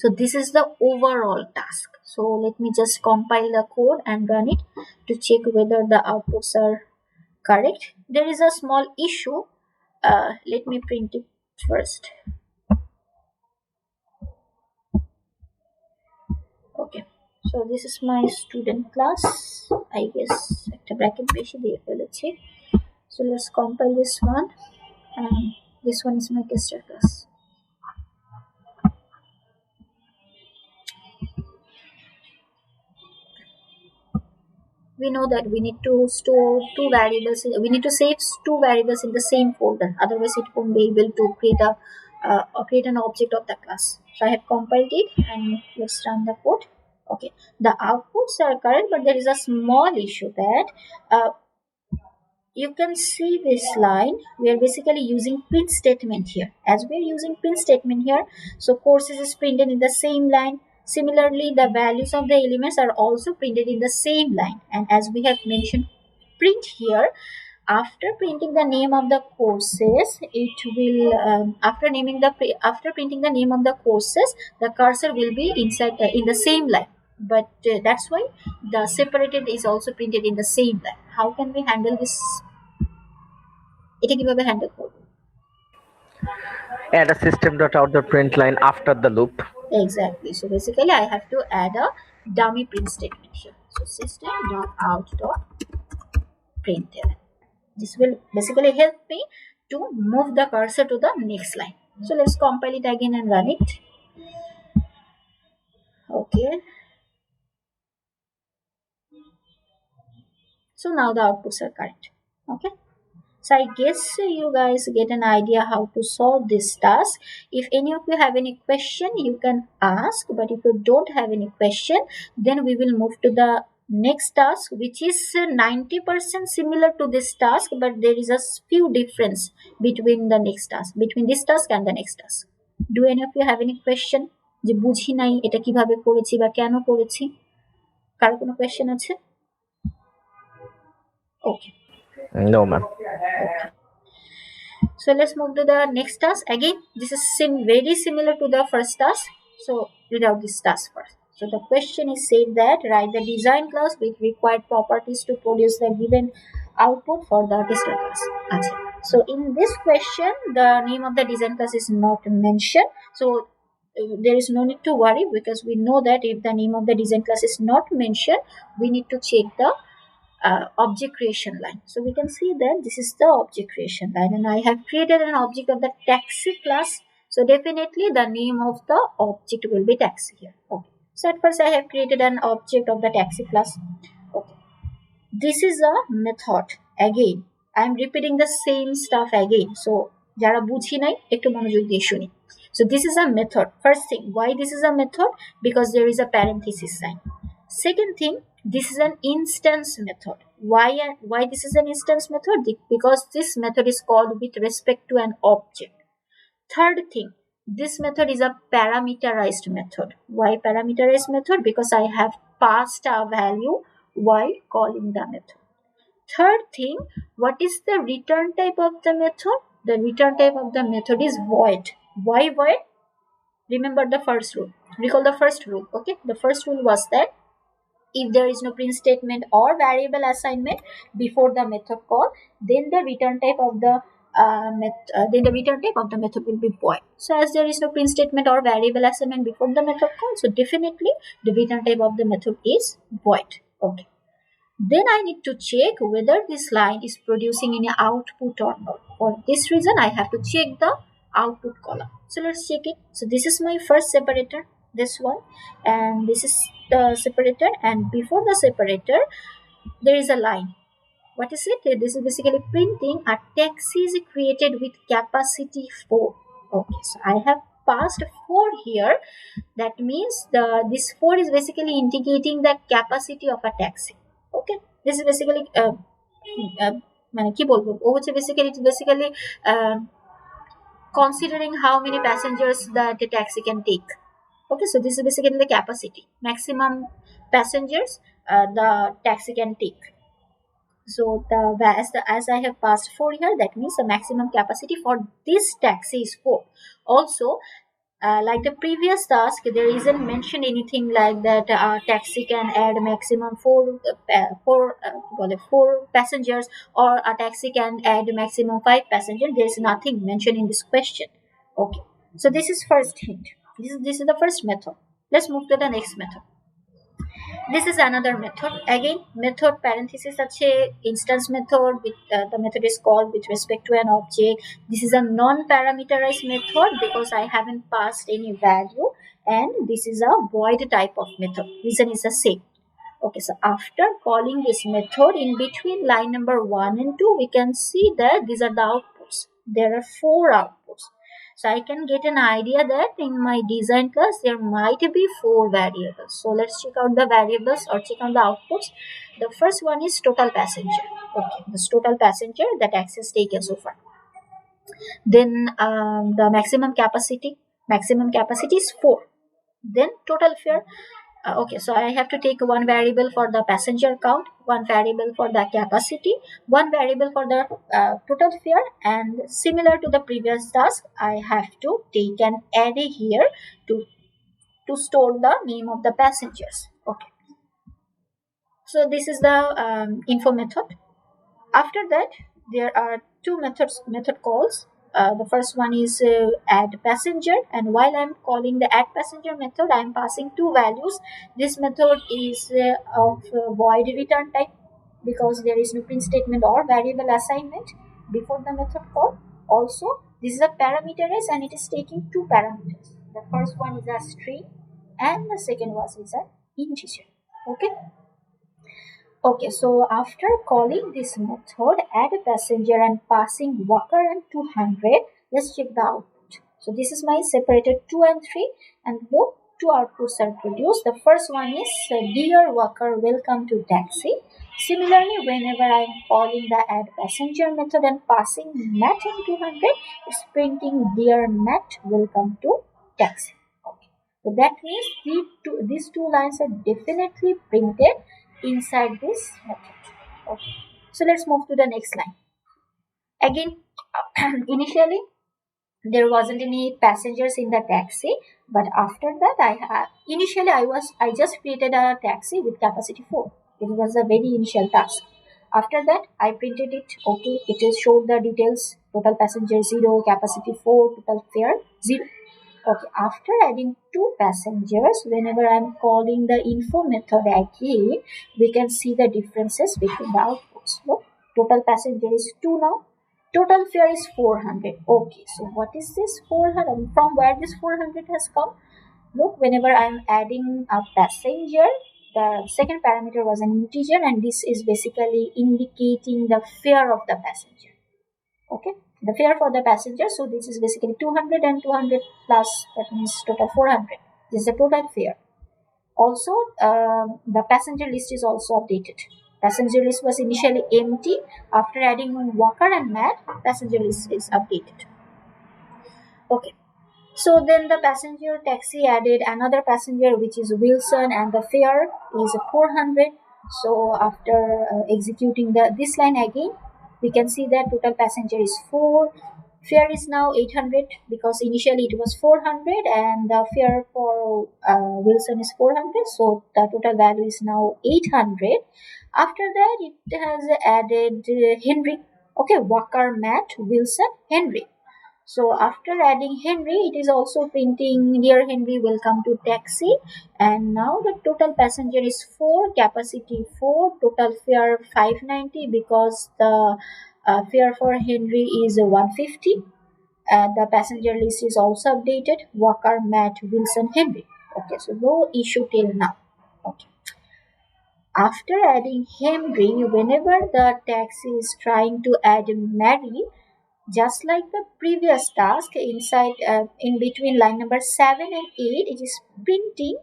So this is the overall task. So let me just compile the code and run it to check whether the outputs are correct. There is a small issue. Let me print it first. Okay. So this is my student class. I guess একটা bracket বেশি দিয়ে ফেলেছি. So let's compile this one, and this one is my tester class. We know that we need to store 2 variables, we need to save 2 variables in the same folder, otherwise it won't be able to create an object of the class. So I have compiled it, and let's run the code. Okay, the outputs are correct, but there is a small issue that you can see this line. We are basically using print statement here. As we are using print statement here, so courses is printed in the same line. Similarly, the values of the elements are also printed in the same line. And as we have mentioned, print here, after printing the name of the courses, it will after printing the name of the courses, the cursor will be inside in the same line. But that's why the separated is also printed in the same line. How can we handle this? এটা কিভাবে handle করব? Add a system.out.println after the loop. Exactly. So basically I have to add a dummy print statement here. So system.out.println. This will basically help me to move the cursor to the next line. So let's compile it again and run it. Okay. So now the outputs are correct. Okay. So I guess you guys get an idea how to solve this task. If any of you have any question, you can ask. But if you don't have any question, then we will move to the next task, which is 90% similar to this task, but there is a few difference between the next task, between this task and the next task. Do any of you have any question? যে বুঝি নাই এটা কিভাবে করেছি বা কেন করেছি? কারো কোনো question আছে? Okay. No, ma'am. So let's move to the next task. Again, this is very similar to the first task. So read out this task first. So the question is said that write the design class with required properties to produce the given output for the tester class. Achha. So in this question, the name of the design class is not mentioned. So there is no need to worry, because we know that if the name of the design class is not mentioned, we need to check the object creation line. So we can see that this is the object creation line, and I have created an object of the taxi class. So definitely the name of the object will be taxi here. Okay. So at first I have created an object of the taxi class. Okay. This is a method. Again, I am repeating the same stuff again. So যারা বুঝি নাই একটু মনোযোগ দিয়ে শুনি. So this is a method. First thing, why this is a method? Because there is a parenthesis sign. Second thing, this is an instance method. Why this is an instance method? Because this method is called with respect to an object. Third thing, this method is a parameterized method. Why parameterized method? Because I have passed a value while calling the method. Third thing, what is the return type of the method? The return type of the method is void. Why void? Remember the first rule. Recall the first rule. Okay, the first rule was that if there is no print statement or variable assignment before the method call, then the return type of the method will be void. So as there is no print statement or variable assignment before the method call, so definitely the return type of the method is void. Okay. Then I need to check whether this line is producing any output or not. For this reason, I have to check the output column. So let's check it. So this is my first separator, this one, and this is the separator, and before the separator, there is a line. What is it? This is basically printing a taxi is created with capacity 4. Okay, so I have passed 4 here. That means this 4 is basically indicating the capacity of a taxi. Okay, this is basically মানে কি বলবো, ও হচ্ছে basically considering how many passengers that the taxi can take. Okay, so this is basically the capacity, maximum passengers the taxi can take. So as I have passed 4 here, that means the maximum capacity for this taxi is 4. Also, like the previous task, there isn't mentioned anything like that taxi can add maximum 4 passengers, or a taxi can add maximum 5 passengers. There is nothing mentioned in this question. Okay, so this is first hint. This is the first method. Let's move to the next method. This is another method. Again, method parenthesis ache instance method with the method is called with respect to an object. This is a non-parameterized method because I haven't passed any value, and this is a void type of method. Reason is the same. Okay, so after calling this method, in between line number 1 and 2, we can see that these are the outputs. There are 4 outputs. So I can get an idea that in my design class there might be 4 variables. So let's check out the variables or check out the outputs. The first one is total passenger. Okay, this total passenger that access taken so far. Then the maximum capacity is 4. Then total fare. Okay, so I have to take one variable for the passenger count, one variable for the capacity, one variable for the total fare, and similar to the previous task, I have to take an array here to store the name of the passengers. Okay, so this is the info method. After that, there are 2 method calls. The first one is add passenger, and while I'm calling the add passenger method, I'm passing 2 values. This method is of void return type because there is no print statement or variable assignment before the method call. Also, this is a parameterized and it is taking 2 parameters. The first one is a string and the second one is an integer. Okay, so after calling this method, add a passenger and passing worker and 200, let's check the output. So this is my separated 2 and 3, and both 2 outputs are produced. The first one is dear worker, welcome to taxi. Similarly, whenever I am calling the add passenger method and passing Matt and 200, it's printing dear Matt, welcome to taxi. Okay, so that means these two lines are definitely printed inside this method. Okay, so let's move to the next line. Again, Initially, there wasn't any passengers in the taxi, but after that, initially I just created a taxi with capacity 4. It was a very initial task. After that, I printed it. Okay, it is showed the details: total passenger 0, capacity 4, total fare 0. Okay, after adding two passengers, whenever I'm calling the info method again, we can see the differences between the outputs. Look, total passenger is 2 now. Total fare is 400. Okay, so what is this 400? From where this 400 has come? Look, whenever I'm adding a passenger, the second parameter was an integer, and this is basically indicating the fare of the passenger. Okay, the fare for the passenger. So this is basically 200 and 200 plus, that means total 400. This is the total fare. Also, the passenger list is also updated. Passenger list was initially empty. After adding walker and mat, passenger list is updated. Okay, so then the passenger taxi added another passenger, which is Wilson, and the fare is 400. So after executing this line again, we can see that total passenger is 4. Fare is now 800 because initially it was 400, and the fare for Wilson is 400. So the total value is now 800. After that, it has added Henry. Okay, Walker, Matt, Wilson, Henry. So after adding Henry, it is also printing dear Henry, welcome to taxi. And now the total passenger is 4, capacity 4, total fare 590 because the fare for Henry is 150. The passenger list is also updated. Walker, Matt, Wilson, Henry. Okay, so no issue till now. Okay. After adding Henry, whenever the taxi is trying to add Mary, just like the previous task, inside in between line number 7 and 8, it is printing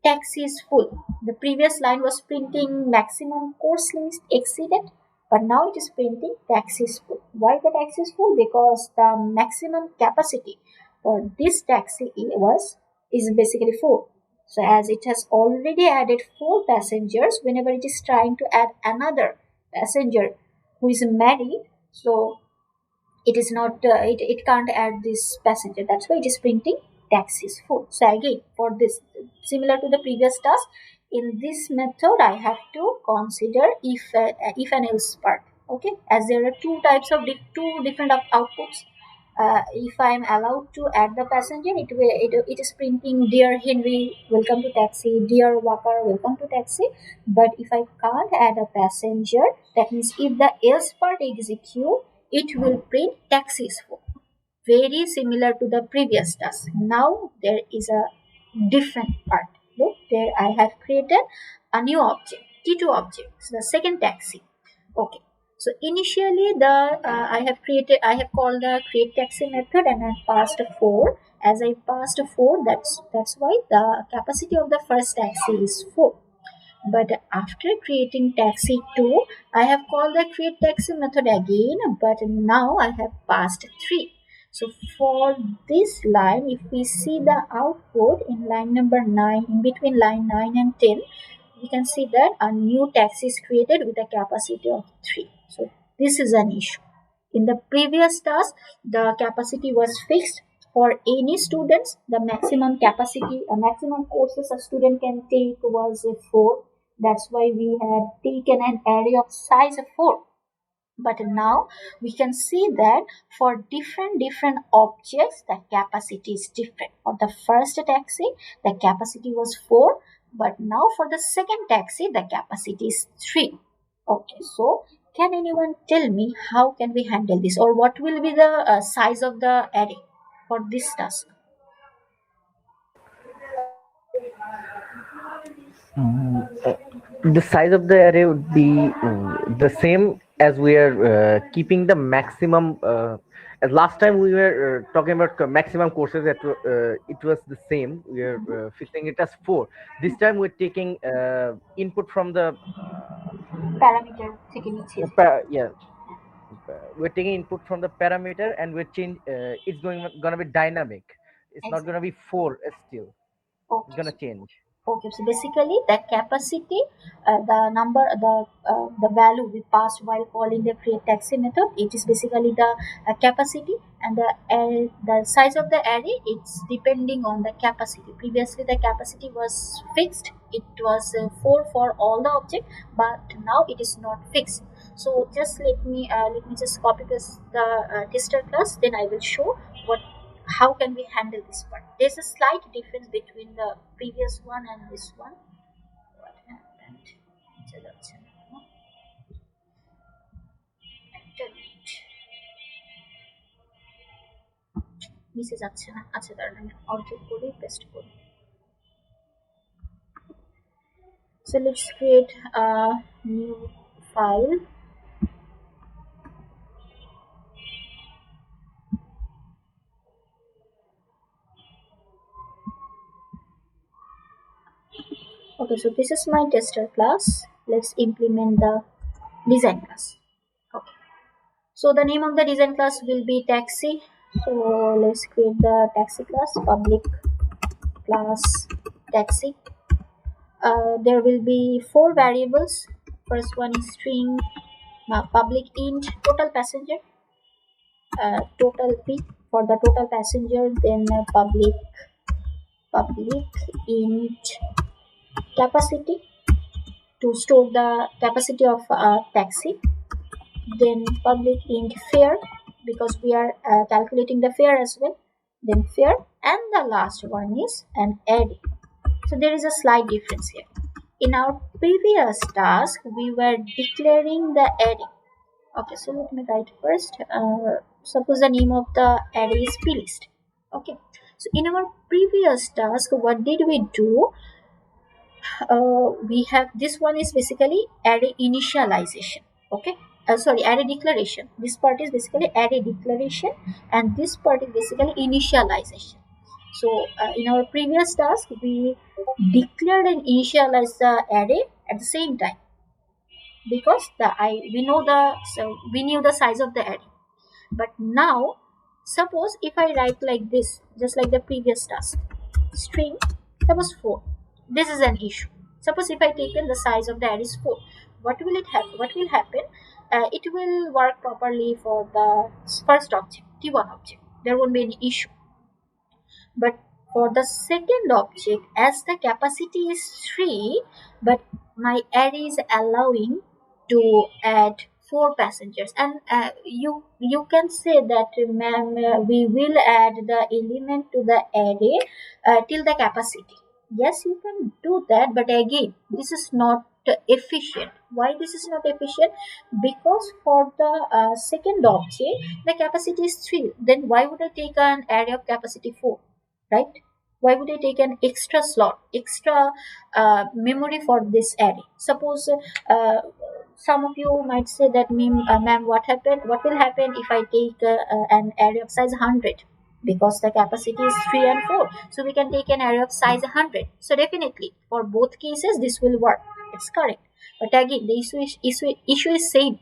taxi is full. The previous line was printing maximum course length exceeded, but now it is printing taxi is full. Why the taxi is full? Because the maximum capacity for this taxi is basically 4. So as it has already added 4 passengers, whenever it is trying to add another passenger who is married, so it is not it can't add this passenger. That's why it is printing taxi is full. So again, for this, similar to the previous task, in this method I have to consider if and else part. Okay, as there are two types of two different outputs. If I am allowed to add the passenger, it is printing dear Henry, welcome to taxi, dear Walker, welcome to taxi. But if I can't add a passenger, that means if the else part execute, it will print taxi is full. Very similar to the previous task. Now there is a different part. Look, there I have created a new object, T2 object, so the second taxi. Okay, so initially I have called the create taxi method, and I passed 4. As I passed 4, that's why the capacity of the first taxi is 4. But after creating taxi 2, I have called the create taxi method again, but now I have passed 3. So for this line, if we see the output in line number 9, in between line 9 and 10, we can see that a new taxi is created with a capacity of 3. So this is an issue. In the previous task, the capacity was fixed for any students. The maximum capacity, maximum courses a student can take was 4. That's why we had taken an array of size of 4. But now we can see that for different objects, the capacity is different. For the first taxi, the capacity was 4, but now for the second taxi, the capacity is 3. Okay, so can anyone tell me how can we handle this, or what will be the size of the array for this task? The size of the array would be the same as we are keeping the maximum. As last time we were talking about maximum courses, it was the same. We are fixing it as 4. This time we're taking input from the Parameter taken it here. yeah, we're taking input from the parameter, and we're change. It's gonna be dynamic. It's not gonna Exactly. be 4 still. It's Okay. gonna change. Okay, so basically the capacity, the number, the value we passed while calling the create taxi method, it is basically the capacity, and the size of the array, it's depending on the capacity. Previously the capacity was fixed, it was 4 for all the object, but now it is not fixed. So just let me just copy this the tester class, then I will show what how can we handle this part. There's a slight difference between the previous one and this one. What happened? আচ্ছা, যাচ্ছে না কেন? একটা minute. নিচে যাচ্ছে না, আচ্ছা দাঁড়ান আমি অর্ধেক করে পেস্ট করি। So let's create a new file. Okay, so this is my tester class. Let's implement the design class. Okay, so the name of the design class will be taxi. So let's create the taxi class, public class taxi. There will be 4 variables. First one is string, public int total passenger, total p for the total passenger, then public int capacity to store the capacity of a taxi, then public int fare because we are calculating the fare as well, then fare, and the last one is an array. So there is a slight difference here. In our previous task, we were declaring the array. Okay, so let me write first. Suppose the name of the array is plist. Okay, so in our previous task, what did we do? We have this one is basically array initialization. Okay, sorry, array declaration. This part is basically array declaration, and this part is basically initialization. So in our previous task, we declared and initialized the array at the same time because we knew the size of the array. But now, suppose if I write like this, just like the previous task, string, suppose 4. This is an issue. Suppose if I taken the size of the array is 4, what will it happen? What will happen? It will work properly for the first object, T1 object. There won't be any issue. But for the second object, as the capacity is 3, but my array is allowing to add 4 passengers, and you can say that, ma'am, we will add the element to the array till the capacity. Yes, you can do that, but again, this is not efficient. Why this is not efficient? Because for the second object, the capacity is 3. Then why would I take an array of capacity 4? Right? Why would I take an extra slot, extra memory for this array? Suppose some of you might say that, ma'am, what will happen if I take an array of size 100? Because the capacity is 3 and 4, so we can take an array of size 100. So definitely for both cases this will work, it's correct. But again, the issue is same.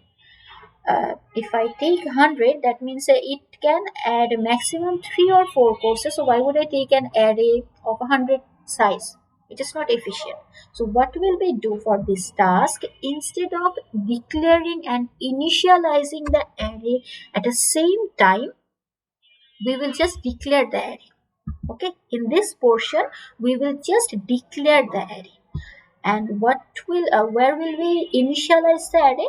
If I take 100, that means it can add maximum 3 or 4 courses. So why would I take an array of 100 size? It is not efficient. So what will we do for this task? Instead of declaring and initializing the array at the same time, we will just declare the array. Okay, in this portion we will just declare the array. And where will we initialize the array?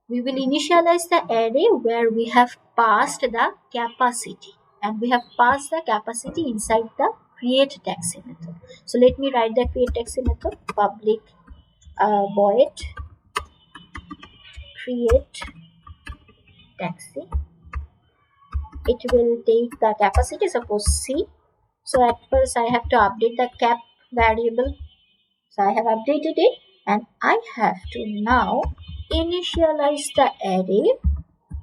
We will initialize the array where we have passed the capacity, and we have passed the capacity inside the create taxi method. So let me write the create taxi method, public void create taxi. It will take the capacity, suppose C. So at first I have to update the cap variable. So I have updated it, and I have to now initialize the array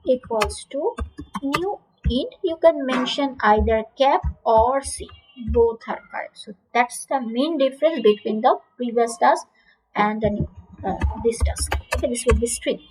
equals to new int. You can mention either cap or C. Both are correct. So that's the main difference between the previous task and the new this task. Okay, this will be string.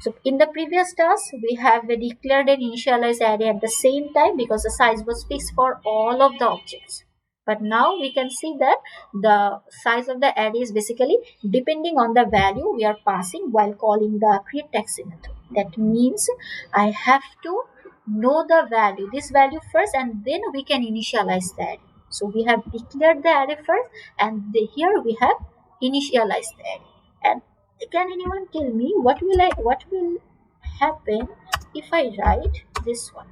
So in the previous task, we have declared and initialized array at the same time because the size was fixed for all of the objects. But now we can see that the size of the array is basically depending on the value we are passing while calling the create taxi method. That means I have to know the value, this value first, and then we can initialize the array. So we have declared the array first, and here we have initialized the array. And can anyone tell me what will happen if I write this one?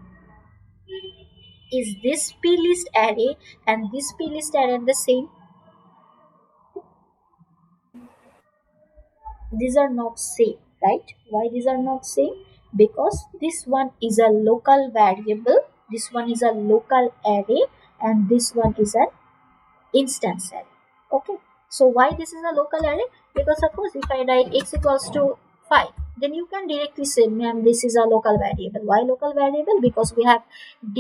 Is this plist array and this plist array the same? These are not same, right? Why these are not same? Because this one is a local variable, this one is a local array, and this one is an instance array. Okay, so why this is a local array? Because suppose if I write x equals to 5, then you can directly say, ma'am, this is a local variable. Why local variable? Because we have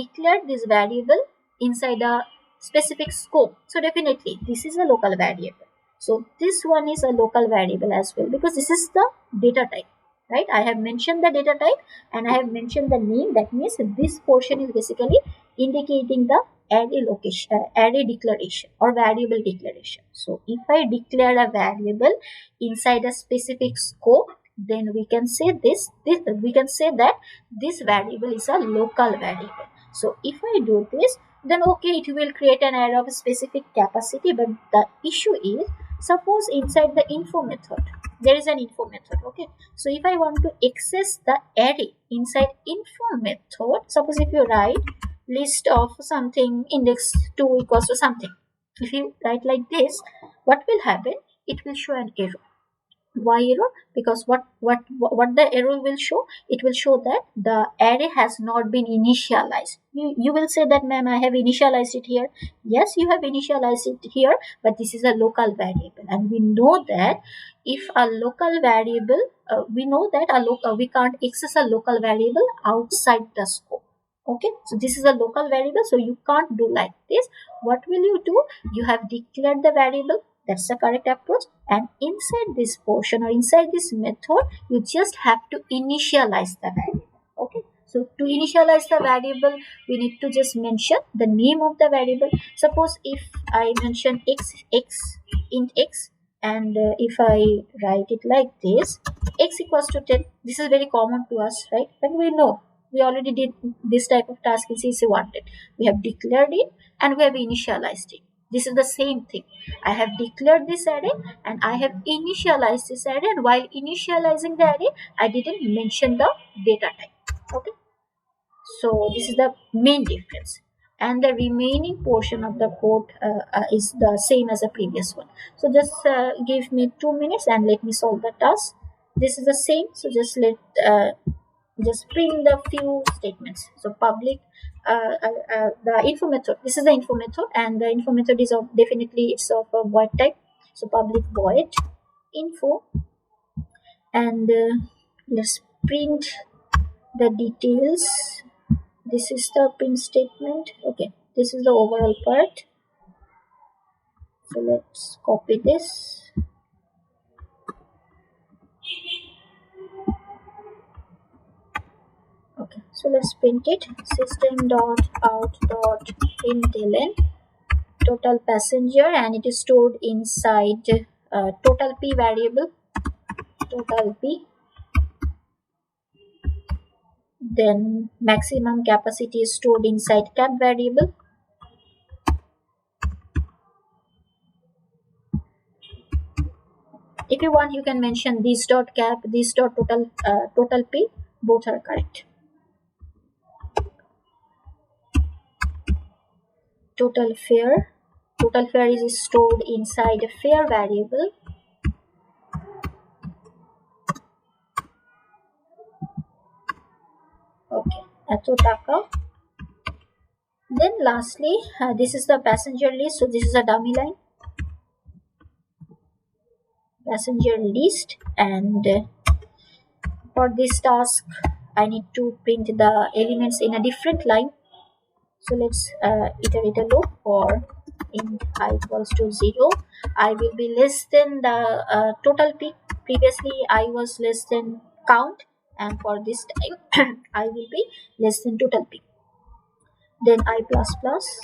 declared this variable inside a specific scope, so definitely this is a local variable. So this one is a local variable as well, because this is the data type, right? I have mentioned the data type and I have mentioned the name. That means this portion is basically indicating the array location, array declaration or variable declaration. So if I declare a variable inside a specific scope, then we can say we can say that this variable is a local variable. So if I do this, then okay, it will create an array of specific capacity. But the issue is, suppose inside the info method there is an info method. Okay, so if I want to access the array inside info method, suppose if you write list of something index 2 equals to something, if you write like this, what will happen? It will show an error. Why error? Because what the error will show? It will show that the array has not been initialized. You will say that, ma'am, I have initialized it here. Yes, you have initialized it here, but this is a local variable, and we know that if a local variable, we know that we can't access a local variable outside the scope. Okay, so this is a local variable, so you can't do like this. What will you do? You have declared the variable. That's the correct approach. And inside this portion or inside this method, you just have to initialize the variable. Okay, so to initialize the variable, we need to just mention the name of the variable. Suppose if I mention int x, and if I write it like this, x equals to 10. This is very common to us, right? And we know, we already did this type of task in CSE111. We have declared it and we have initialized it. This is the same thing. I have declared this array and I have initialized this array, and while initializing the array, I didn't mention the data type. Okay, so this is the main difference, and the remaining portion of the code is the same as the previous one. So just give me 2 minutes and let me solve the task. This is the same, so just print the few statements. So public, the info method, this is the info method, and the info method is of definitely it's of a void type. So public void info, and let's print the details. This is the print statement. Okay, this is the overall part. So let's copy this. Okay, so let's print it. System.out.println total passenger, and it is stored inside total p variable, total p. Then maximum capacity is stored inside cap variable. If you want, you can mention this dot cap, this dot total p. Both are correct. Total fare is stored inside a fare variable. Okay, Atotaka. Then lastly, this is the passenger list. So this is a dummy line, passenger list, and for this task I need to print the elements in a different line. So let's iterate a loop for int I equals to 0. I will be less than the total p. Previously I was less than count, and for this time I will be less than total p. Then I plus plus,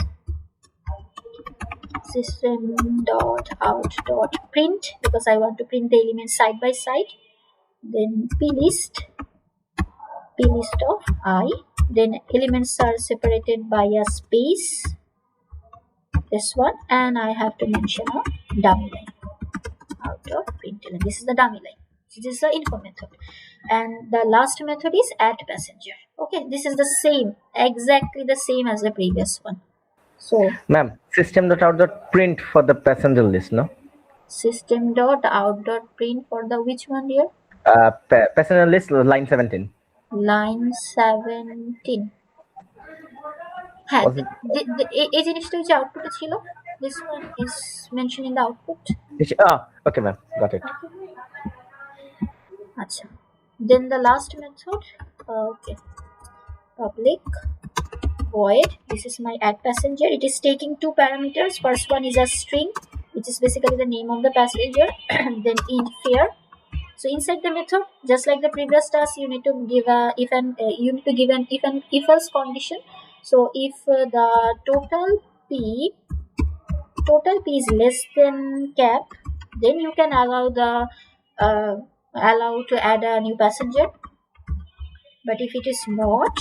system.out.print, because I want to print the elements side by side. Then plist of I. Then elements are separated by a space, this one, and I have to mention a dummy line. Out.println. This is the dummy line. So this is the info method. And the last method is add passenger. Okay, this is the same, exactly the same as the previous one. So Ma'am, system.out.print for the passenger list, no? system.out.print for the which one here? Passenger list, line 17. Line 17. হ্যাঁ, Was it? এই জিনিসটা হচ্ছে আউটপুটে ছিল. This one is mentioned in the output. Okay, ma'am. Got it. আচ্ছা. Then the last method, okay, public void. This is my add passenger. It is taking two parameters. First one is a string, which is basically the name of the passenger, and then int fare. So inside the method, just like the previous task, you need to give a if else condition. So if the total p is less than cap, then you can allow to add a new passenger. But if it is not,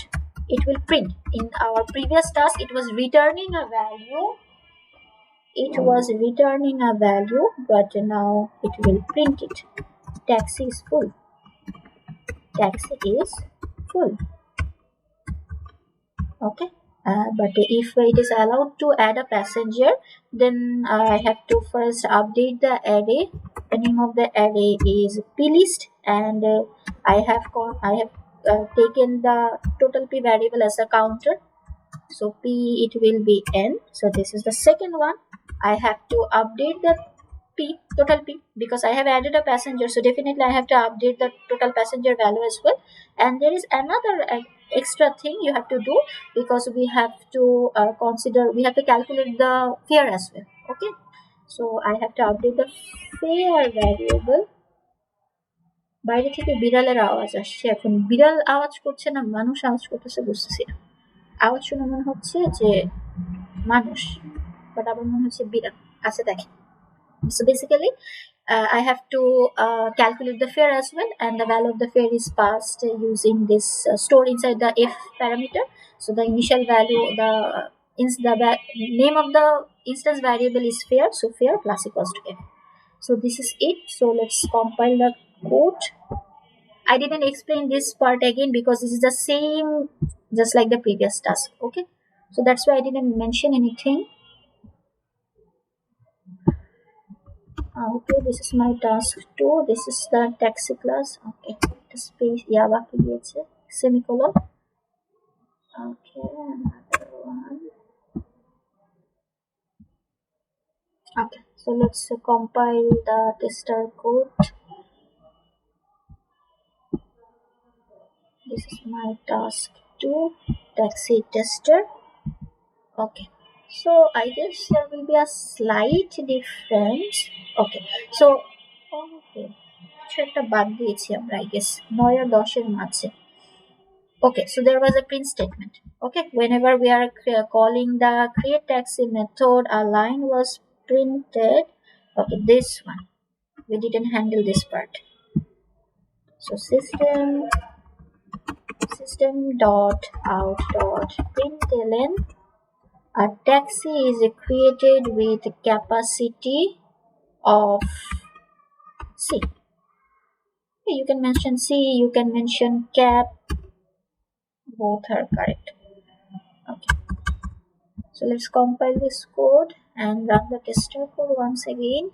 it will print. In our previous task, it was returning a value. But now it will print it. Taxi is full. Okay. But if it is allowed to add a passenger, then I have to first update the array. The name of the array is plist, and I have taken the total p variable as a counter. So p, it will be n. So this is the second one. I have to update the total p, because I have added a passenger, so definitely I have to update the total passenger value as well. And there is another extra thing you have to do, because we have to calculate the fare as well. Okay, so I have to update the fare variable. বাইরে থেকে বিড়ালের আওয়াজ আসছে. এখন বিড়াল আওয়াজ করছে না মানুষ আওয়াজ করতেছে বুঝতেছি না. আওয়াজ শুনে মনে হচ্ছে যে মানুষ, বাট আবার মনে হচ্ছে বিড়াল. আচ্ছা দেখেন. So basically, I have to calculate the fare as well, and the value of the fare is passed using this stored inside the if parameter. So the initial value, the name of the instance variable is fare, so fare plus equals to f. So this is it. So let's compile the code. I didn't explain this part again because this is the same, just like the previous task. Okay, so that's why I didn't mention anything. Okay, this is my task 2. This is the taxi class. Okay, the space, yeah, বাকি দিয়েছে semicolon. Okay, another one. Okay, so let's compile the tester code. This is my task 2, taxi tester. Okay, so I guess there will be a slight difference. Okay, so okay, একটা বাদ দিয়েছি আমরা, I guess 9 আর 10 এর মাঝে. Okay, so there was a print statement. Okay, whenever we are calling the create taxi method, a line was printed. Okay, this one, we didn't handle this part. So system.out.println, a taxi is created with capacity of C. You can mention C, you can mention cap, both are correct. Okay, so let's compile this code and run the tester code once again.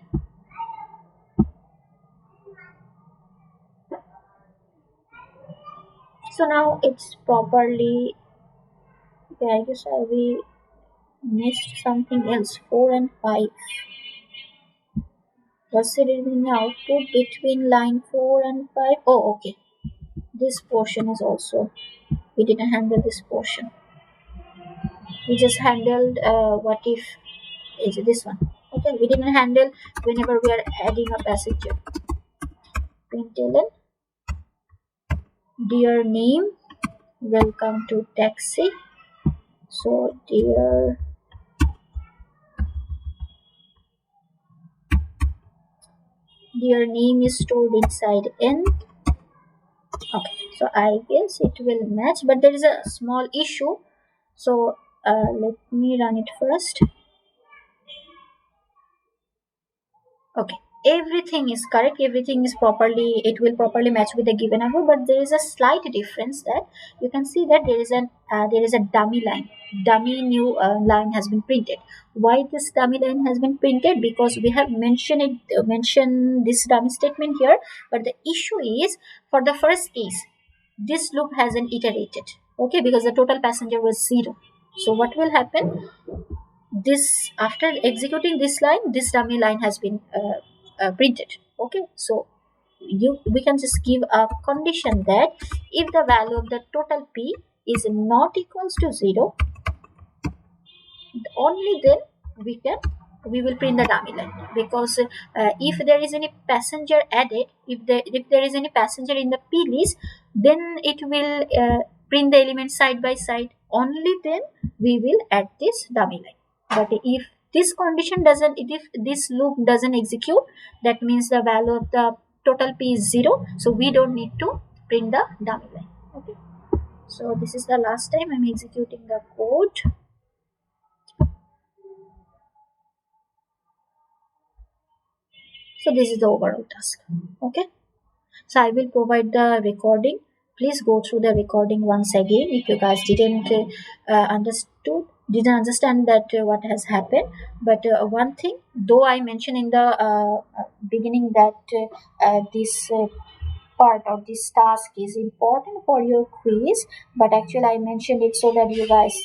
So now it's properly, okay, I guess we missed something else. 4 and 5. Considered in the output between line 4 and 5. Oh, okay. This portion is also, we didn't handle this portion. We just handled what if is this one. Okay, we didn't handle whenever we are adding a passenger. Println, dear name, welcome to taxi. So dear their name is stored inside n. Okay, so I guess it will match, but there is a small issue. So let me run it first. Okay, everything is correct, everything is properly, it will properly match with the given number, but there is a slight difference that you can see that there is a dummy line, dummy new line has been printed. Why this dummy line has been printed? Because we have mentioned this dummy statement here, but the issue is for the first case this loop hasn't iterated, okay, because the total passenger was 0. So what will happen, this after executing this line, this dummy line has been printed, okay. So we can just give a condition that if the value of the total p is not equals to 0, only then we will print the dummy line. Because if there is any passenger added, if there is any passenger in the p list, then it will print the elements side by side, only then we will add this dummy line. But if this condition doesn't, if this loop doesn't execute, that means the value of the total p is 0, so we don't need to print the dummy line, okay. So this is the last time I'm executing the code. So this is the overall task, okay. So I will provide the recording. Please go through the recording once again if you guys didn't understand that what has happened. But one thing, though I mentioned in the beginning that this part of this task is important for your quiz, but actually I mentioned it so that you guys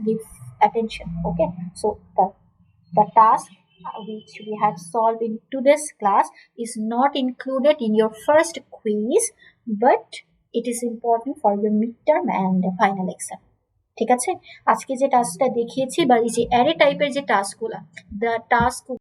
give attention, okay. So the task which we have solved in today's class is not included in your first quiz, but it is important for your midterm and final exam. ঠিক আছে, আজকে যে টাস্কটা দেখিয়েছি বা এই যে array টাইপের যে টাস্কগুলো, the task